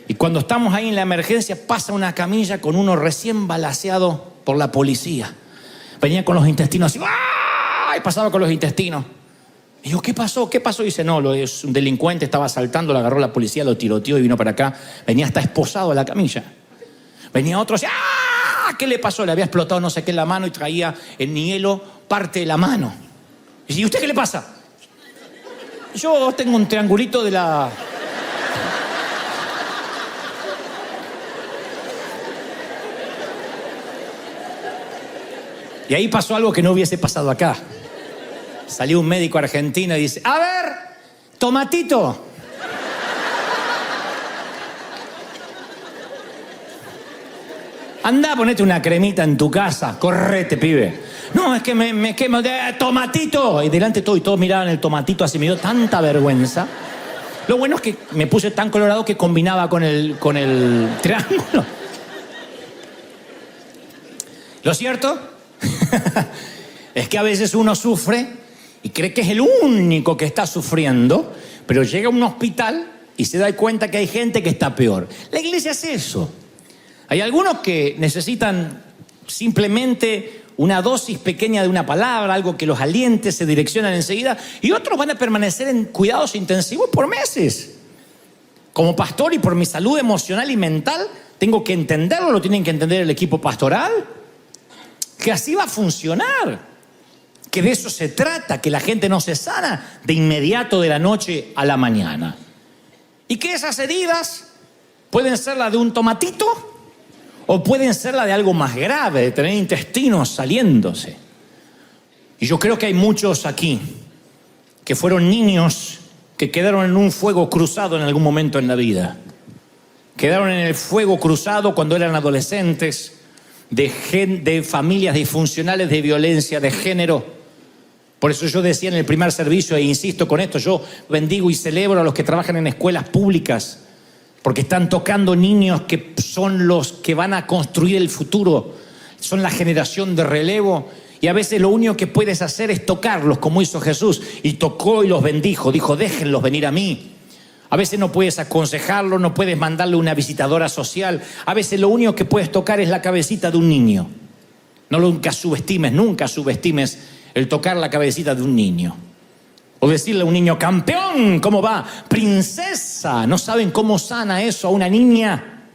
Y cuando estamos ahí en la emergencia, pasa una camilla con uno recién balaceado por la policía. Venía con los intestinos así. ¡Ah! Y pasaba con los intestinos. Y yo, ¿qué pasó? ¿Qué pasó? Y dice, no, es un delincuente, estaba asaltando, lo agarró la policía, lo tiroteó y vino para acá. Venía hasta esposado a la camilla. Venía otro así, ¡ah! ¿Qué le pasó? Le había explotado no sé qué en la mano y traía en hielo parte de la mano. Y dice, ¿y usted qué le pasa? Yo tengo un triangulito de la... Y ahí pasó algo que no hubiese pasado acá. Salió un médico argentino y dice, a ver, tomatito. Anda, ponete una cremita en tu casa, correte, pibe. No, es que me quemo. Tomatito. Y delante todo, y todos miraban el tomatito, así me dio tanta vergüenza. Lo bueno es que me puse tan colorado que combinaba con el triángulo. Lo cierto es que a veces uno sufre y cree que es el único que está sufriendo, pero llega a un hospital y se da cuenta que hay gente que está peor. La iglesia es eso. Hay algunos que necesitan simplemente una dosis pequeña de una palabra, algo que los aliente, se direccionan enseguida, y otros van a permanecer en cuidados intensivos por meses. Como pastor y por mi salud emocional y mental, tengo que entenderlo, lo tienen que entender el equipo pastoral, que así va a funcionar. Que de eso se trata, que la gente no se sana de inmediato de la noche a la mañana. Y que esas heridas pueden ser las de un tomatito o pueden ser las de algo más grave, de tener intestinos saliéndose. Y yo creo que hay muchos aquí que fueron niños que quedaron en un fuego cruzado en algún momento en la vida. Quedaron en el fuego cruzado cuando eran adolescentes, de familias disfuncionales de violencia de género. Por eso yo decía en el primer servicio, e insisto con esto, yo bendigo y celebro a los que trabajan en escuelas públicas, porque están tocando niños que son los que van a construir el futuro, son la generación de relevo, y a veces lo único que puedes hacer es tocarlos, como hizo Jesús, y tocó y los bendijo, dijo, déjenlos venir a mí. A veces no puedes aconsejarlo, no puedes mandarle una visitadora social, a veces lo único que puedes tocar es la cabecita de un niño. Nunca subestimes el tocar la cabecita de un niño. O decirle a un niño, campeón, ¿cómo va? Princesa. ¿No saben cómo sana eso a una niña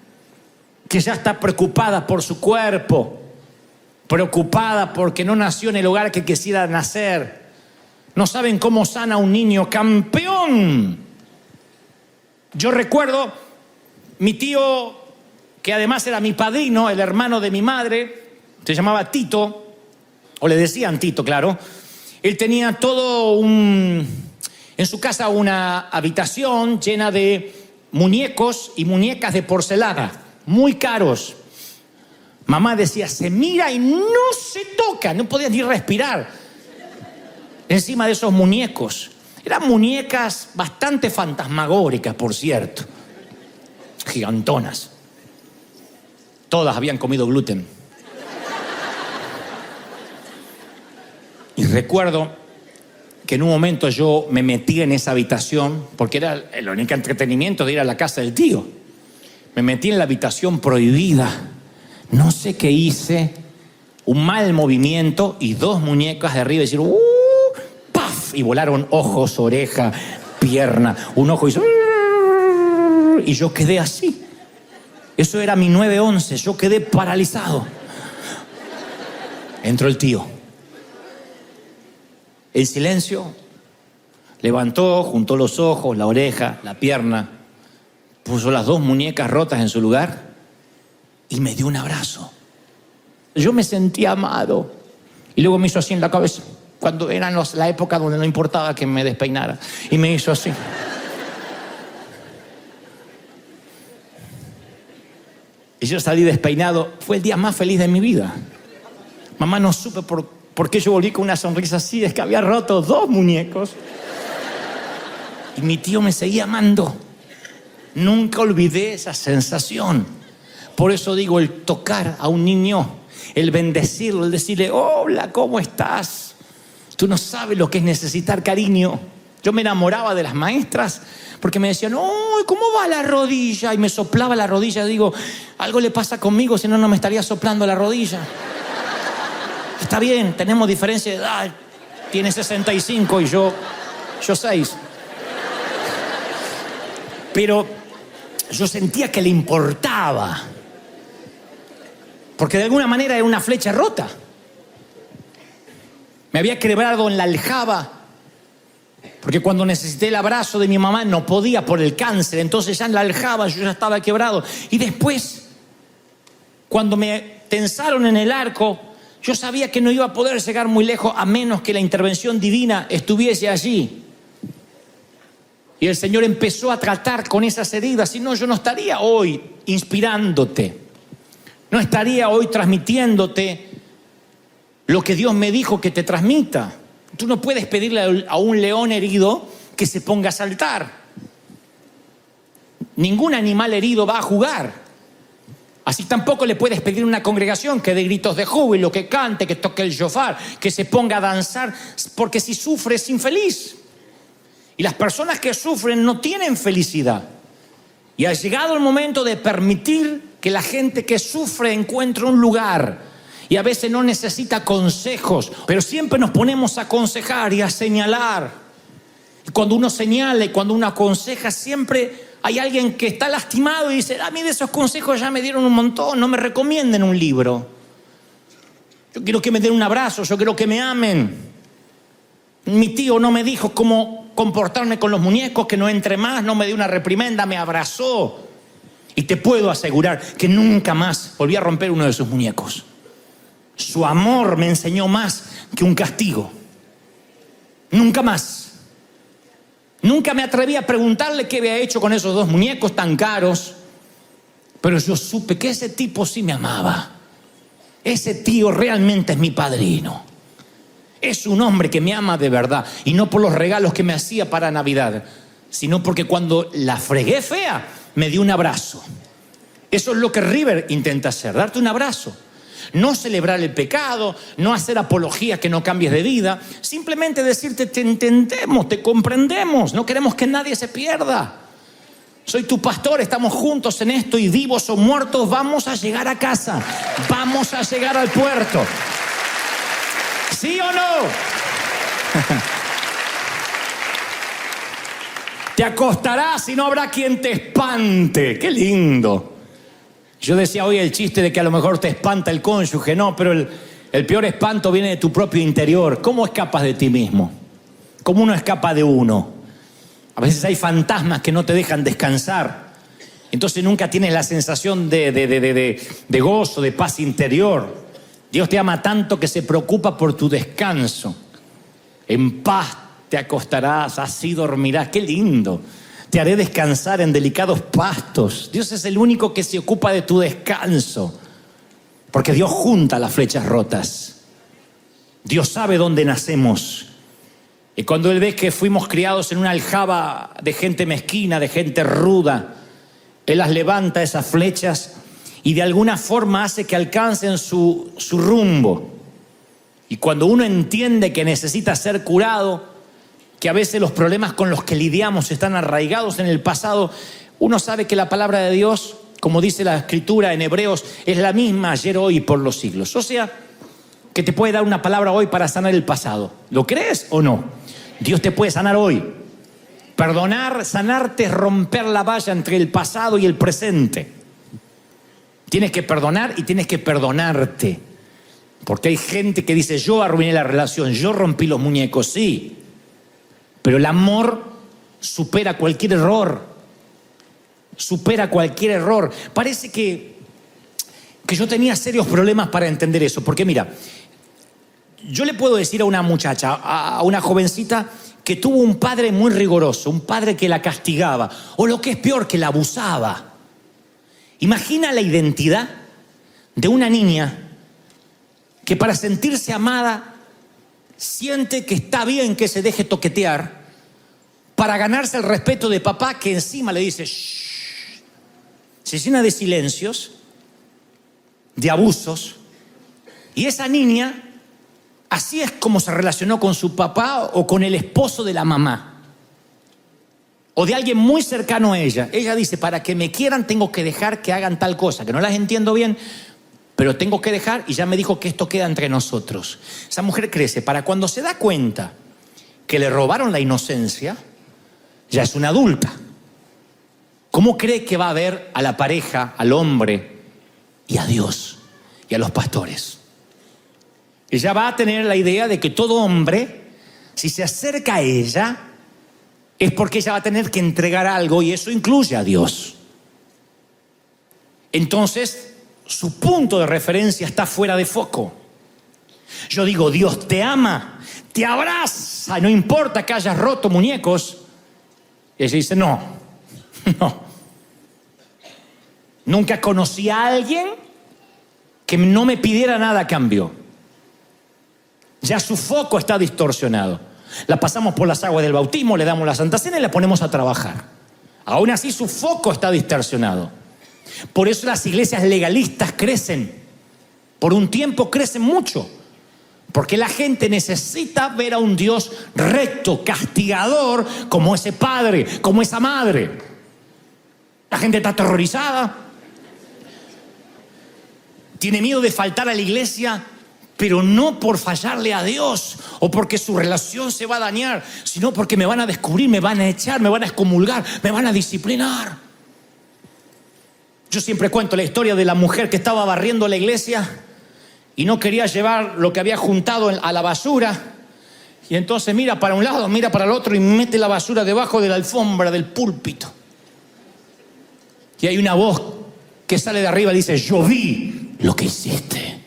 que ya está preocupada por su cuerpo? Preocupada porque no nació en el hogar que quisiera nacer. No saben cómo sana a un niño, campeón. Yo recuerdo mi tío, que además era mi padrino, el hermano de mi madre, se llamaba Tito, o le decían Tito, claro. Él tenía en su casa una habitación llena de muñecos y muñecas de porcelana, muy caros. Mamá decía, se mira y no se toca, no podía ni respirar encima de esos muñecos. Eran muñecas bastante fantasmagóricas, por cierto, gigantonas. Todas habían comido gluten. Y recuerdo que en un momento yo me metí en esa habitación, porque era el único entretenimiento de ir a la casa del tío. Me metí en la habitación prohibida. No sé qué hice, un mal movimiento y dos muñecas de arriba hicieron ¡paf! Y volaron ojos, oreja, pierna. Un ojo hizo y yo quedé así. Eso era mi 9/11, yo quedé paralizado. Entró el tío. En silencio, levantó, juntó los ojos, la oreja, la pierna, puso las dos muñecas rotas en su lugar y me dio un abrazo. Yo me sentí amado. Y luego me hizo así en la cabeza, cuando era la época donde no importaba que me despeinara. Y me hizo así. Y yo salí despeinado. Fue el día más feliz de mi vida. Mamá, no supe por qué yo volví con una sonrisa así, es que había roto 2 muñecos. Y mi tío me seguía amando. Nunca olvidé esa sensación. Por eso digo, el tocar a un niño, el bendecirlo, el decirle, hola, ¿cómo estás? Tú no sabes lo que es necesitar cariño. Yo me enamoraba de las maestras porque me decían, ¡oh! ¿Cómo va la rodilla? Y me soplaba la rodilla. Digo, algo le pasa conmigo, si no, no me estaría soplando la rodilla. Está bien, tenemos diferencia de edad. Tiene 65 y yo 6. Pero yo sentía que le importaba. Porque de alguna manera era una flecha rota. Me había quebrado en la aljaba. Porque cuando necesité el abrazo de mi mamá no podía por el cáncer. Entonces ya en la aljaba yo ya estaba quebrado. Y después, cuando me tensaron en el arco, yo sabía que no iba a poder llegar muy lejos a menos que la intervención divina estuviese allí. Y el Señor empezó a tratar con esas heridas. Si no, yo no estaría hoy inspirándote. No estaría hoy transmitiéndote lo que Dios me dijo que te transmita. Tú no puedes pedirle a un león herido que se ponga a saltar. Ningún animal herido va a jugar. Así tampoco le puedes pedir a una congregación que dé gritos de júbilo, que cante, que toque el shofar, que se ponga a danzar, porque si sufre es infeliz. Y las personas que sufren no tienen felicidad. Y ha llegado el momento de permitir que la gente que sufre encuentre un lugar. Y a veces no necesita consejos, pero siempre nos ponemos a aconsejar y a señalar. Y cuando uno señala y cuando uno aconseja, siempre hay alguien que está lastimado y dice, a mí de esos consejos ya me dieron un montón, no me recomienden un libro. Yo quiero que me den un abrazo, yo quiero que me amen. Mi tío no me dijo cómo comportarme con los muñecos, que no entre más, no me dio una reprimenda, me abrazó. Y te puedo asegurar que nunca más volví a romper uno de sus muñecos. Su amor me enseñó más que un castigo. Nunca más. Nunca me atreví a preguntarle qué había hecho con esos 2 muñecos tan caros. Pero yo supe que ese tipo sí me amaba. Ese tío realmente es mi padrino. Es un hombre que me ama de verdad. Y no por los regalos que me hacía para Navidad, sino porque cuando la fregué fea, me dio un abrazo. Eso es lo que River intenta hacer, darte un abrazo. No celebrar el pecado, no hacer apología que no cambies de vida, simplemente decirte, te entendemos, te comprendemos, no queremos que nadie se pierda. Soy tu pastor, estamos juntos en esto y vivos o muertos vamos a llegar a casa, vamos a llegar al puerto. ¿Sí o no? Te acostarás y no habrá quien te espante. ¡Qué lindo! Yo decía hoy el chiste de que a lo mejor te espanta el cónyuge. No, pero el peor espanto viene de tu propio interior. ¿Cómo escapas de ti mismo? ¿Cómo uno escapa de uno? A veces hay fantasmas que no te dejan descansar. Entonces nunca tienes la sensación de gozo, de paz interior. Dios te ama tanto que se preocupa por tu descanso. En paz te acostarás, así dormirás. ¡Qué lindo! Te haré descansar en delicados pastos. Dios es el único que se ocupa de tu descanso. Porque Dios junta las flechas rotas. Dios sabe dónde nacemos. Y cuando Él ve que fuimos criados en una aljaba de gente mezquina, de gente ruda, Él las levanta, esas flechas, y de alguna forma hace que alcancen su rumbo. Y cuando uno entiende que necesita ser curado, que a veces los problemas con los que lidiamos están arraigados en el pasado, uno sabe que la palabra de Dios, como dice la Escritura en Hebreos, es la misma ayer, hoy y por los siglos. O sea, que te puede dar una palabra hoy para sanar el pasado. ¿Lo crees o no? Dios te puede sanar hoy. Perdonar, sanarte es romper la valla entre el pasado y el presente. Tienes que perdonar y tienes que perdonarte. Porque hay gente que dice, yo arruiné la relación, yo rompí los muñecos, sí. Pero el amor supera cualquier error. Supera cualquier error. Parece que yo tenía serios problemas para entender eso. Porque mira, yo le puedo decir a una muchacha, a una jovencita, que tuvo un padre muy riguroso, un padre que la castigaba, o lo que es peor, que la abusaba. Imagina la identidad de una niña que para sentirse amada siente que está bien que se deje toquetear para ganarse el respeto de papá, que encima le dice shh. Se llena de silencios, de abusos, y esa niña así es como se relacionó con su papá o con el esposo de la mamá o de alguien muy cercano a ella. Ella dice, para que me quieran tengo que dejar que hagan tal cosa, que no las entiendo bien, pero tengo que dejar, y ya me dijo que esto queda entre nosotros. Esa mujer crece, para cuando se da cuenta que le robaron la inocencia, ya es una adulta. ¿Cómo cree que va a ver a la pareja, al hombre y a Dios y a los pastores? Ella va a tener la idea de que todo hombre, si se acerca a ella, es porque ella va a tener que entregar algo, y eso incluye a Dios. Entonces, su punto de referencia está fuera de foco. Yo digo, Dios te ama, te abraza, no importa que hayas roto muñecos. Y ella dice, no. Nunca conocí a alguien que no me pidiera nada a cambio. Ya su foco está distorsionado. La pasamos por las aguas del bautismo, le damos la Santa Cena y la ponemos a trabajar. Aún así su foco está distorsionado. Por eso las iglesias legalistas crecen. Por un tiempo crecen mucho. Porque la gente necesita ver a un Dios recto, castigador, como ese padre, como esa madre. La gente está aterrorizada. Tiene miedo de faltar a la iglesia, pero no por fallarle a Dios o porque su relación se va a dañar, sino porque me van a descubrir, me van a echar, me van a excomulgar, me van a disciplinar. Yo siempre cuento la historia de la mujer que estaba barriendo la iglesia y no quería llevar lo que había juntado a la basura. Y entonces mira para un lado, mira para el otro y mete la basura debajo de la alfombra del púlpito. Y hay una voz que sale de arriba y dice, yo vi lo que hiciste.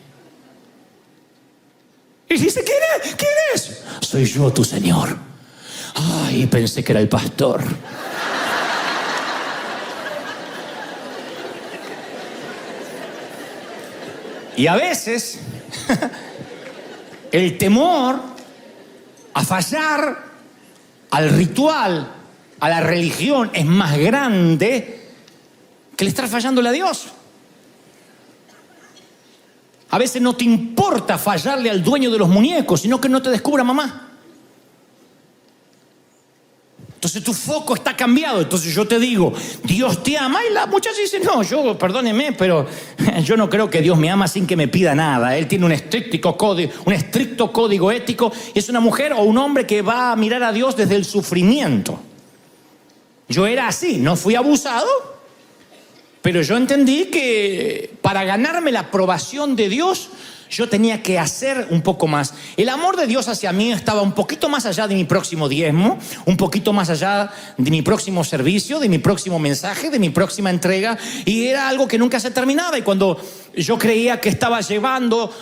Y dice, ¿quién es? Soy yo, tu Señor. Ay, pensé que era el pastor. Y a veces el temor a fallar al ritual, a la religión, es más grande que el estar fallándole a Dios. A veces no te importa fallarle al dueño de los muñecos, sino que no te descubra mamá. Entonces tu foco está cambiado. Entonces yo te digo, Dios te ama, y la muchacha dice, no, perdóneme, pero yo no creo que Dios me ama sin que me pida nada. Él tiene un estricto código ético. Es una mujer o un hombre que va a mirar a Dios desde el sufrimiento. Yo era así, no fui abusado, pero yo entendí que para ganarme la aprobación de Dios, yo tenía que hacer un poco más. El amor de Dios hacia mí estaba un poquito más allá de mi próximo diezmo, un poquito más allá de mi próximo servicio, de mi próximo mensaje, de mi próxima entrega, y era algo que nunca se terminaba. Y cuando yo creía que estaba llevando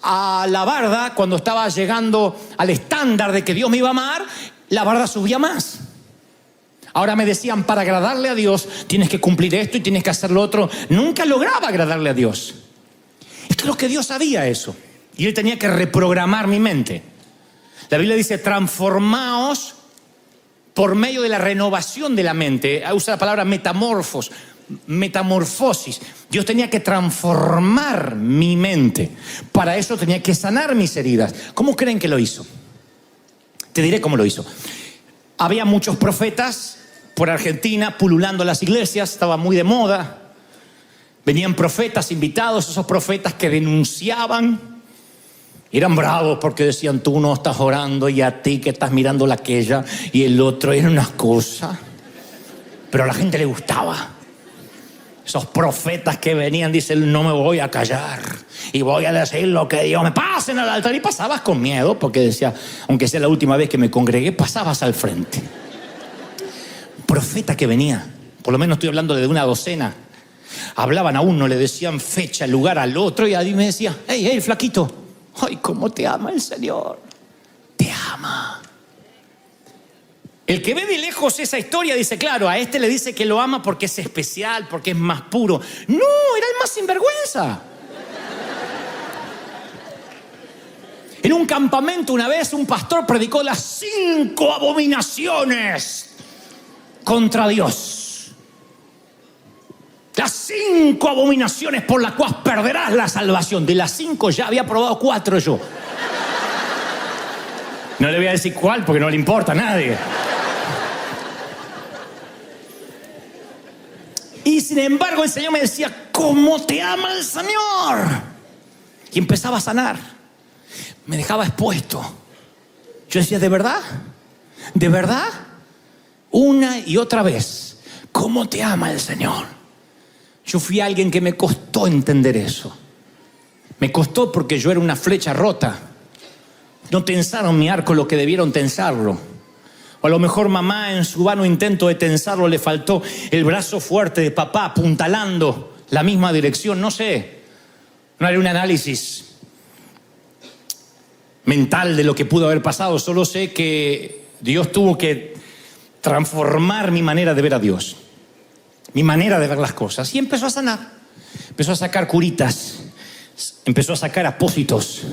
a la barda, cuando estaba llegando al estándar de que Dios me iba a amar, la barda subía más. Ahora me decían, para agradarle a Dios tienes que cumplir esto y tienes que hacer lo otro. Nunca lograba agradarle a Dios. Es que lo que Dios sabía eso. Y Él tenía que reprogramar mi mente. La Biblia dice, transformaos por medio de la renovación de la mente. Usa la palabra metamorfosis. Dios tenía que transformar mi mente. Para eso tenía que sanar mis heridas. ¿Cómo creen que lo hizo? Te diré cómo lo hizo. Había muchos profetas por Argentina pululando las iglesias. Estaba muy de moda. Venían profetas invitados, esos profetas que denunciaban. Eran bravos porque decían, tú no estás orando, y a ti que estás mirando la aquella y el otro. Era una cosa. Pero a la gente le gustaba. Esos profetas que venían, dicen, no me voy a callar y voy a decir lo que Dios me pasen al altar. Y pasabas con miedo porque decía, aunque sea la última vez que me congregué, pasabas al frente. Profeta que venía, por lo menos estoy hablando de una docena. Hablaban a uno, le decían fecha, lugar al otro, y a mí me decía, hey, flaquito, ay, cómo te ama el Señor. Te ama. El que ve de lejos esa historia dice, claro, a este le dice que lo ama porque es especial, porque es más puro. No, era el más sinvergüenza. En un campamento una vez un pastor predicó las 5 abominaciones contra Dios. Las 5 abominaciones por las cuales perderás la salvación. De las 5 ya había probado 4 yo. No le voy a decir cuál porque no le importa a nadie. Y sin embargo el Señor me decía, ¿cómo te ama el Señor? Y empezaba a sanar. Me dejaba expuesto. Yo decía, ¿de verdad? ¿De verdad? Una y otra vez, ¿cómo te ama el Señor? Yo fui alguien que me costó entender eso. Me costó porque yo era una flecha rota. No tensaron mi arco lo que debieron tensarlo. O a lo mejor mamá en su vano intento de tensarlo le faltó el brazo fuerte de papá apuntalando la misma dirección. No sé. No haré un análisis mental de lo que pudo haber pasado. Solo sé que Dios tuvo que transformar mi manera de ver a Dios. Mi manera de ver las cosas. Y empezó a sanar. Empezó a sacar curitas. Empezó a sacar apósitos.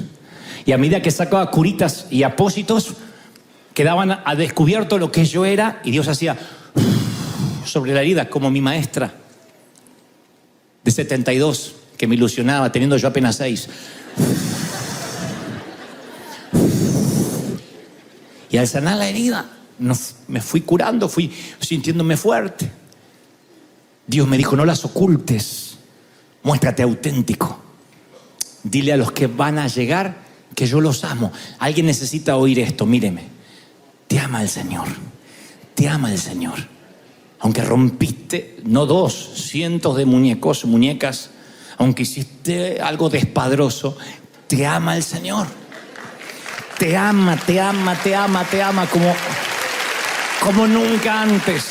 Y a medida que sacaba curitas y apósitos, quedaban a descubierto lo que yo era. Y Dios hacía sobre la herida, como mi maestra de 72, que me ilusionaba, teniendo yo apenas 6. Y al sanar la herida, me fui curando, fui sintiéndome fuerte. Dios me dijo, no las ocultes, muéstrate auténtico. Dile a los que van a llegar que yo los amo. Alguien necesita oír esto, míreme. Te ama el Señor, te ama el Señor. Aunque rompiste, no 2, cientos de muñecos, muñecas, aunque hiciste algo despadroso, te ama el Señor. Te ama, te ama, te ama, te ama como nunca antes.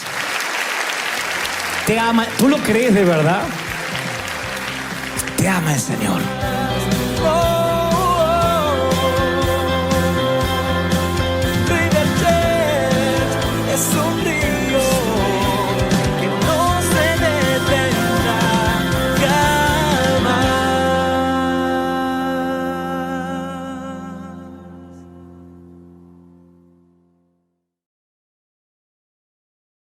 Te ama. ¿Tú lo crees de verdad? Te ama el Señor.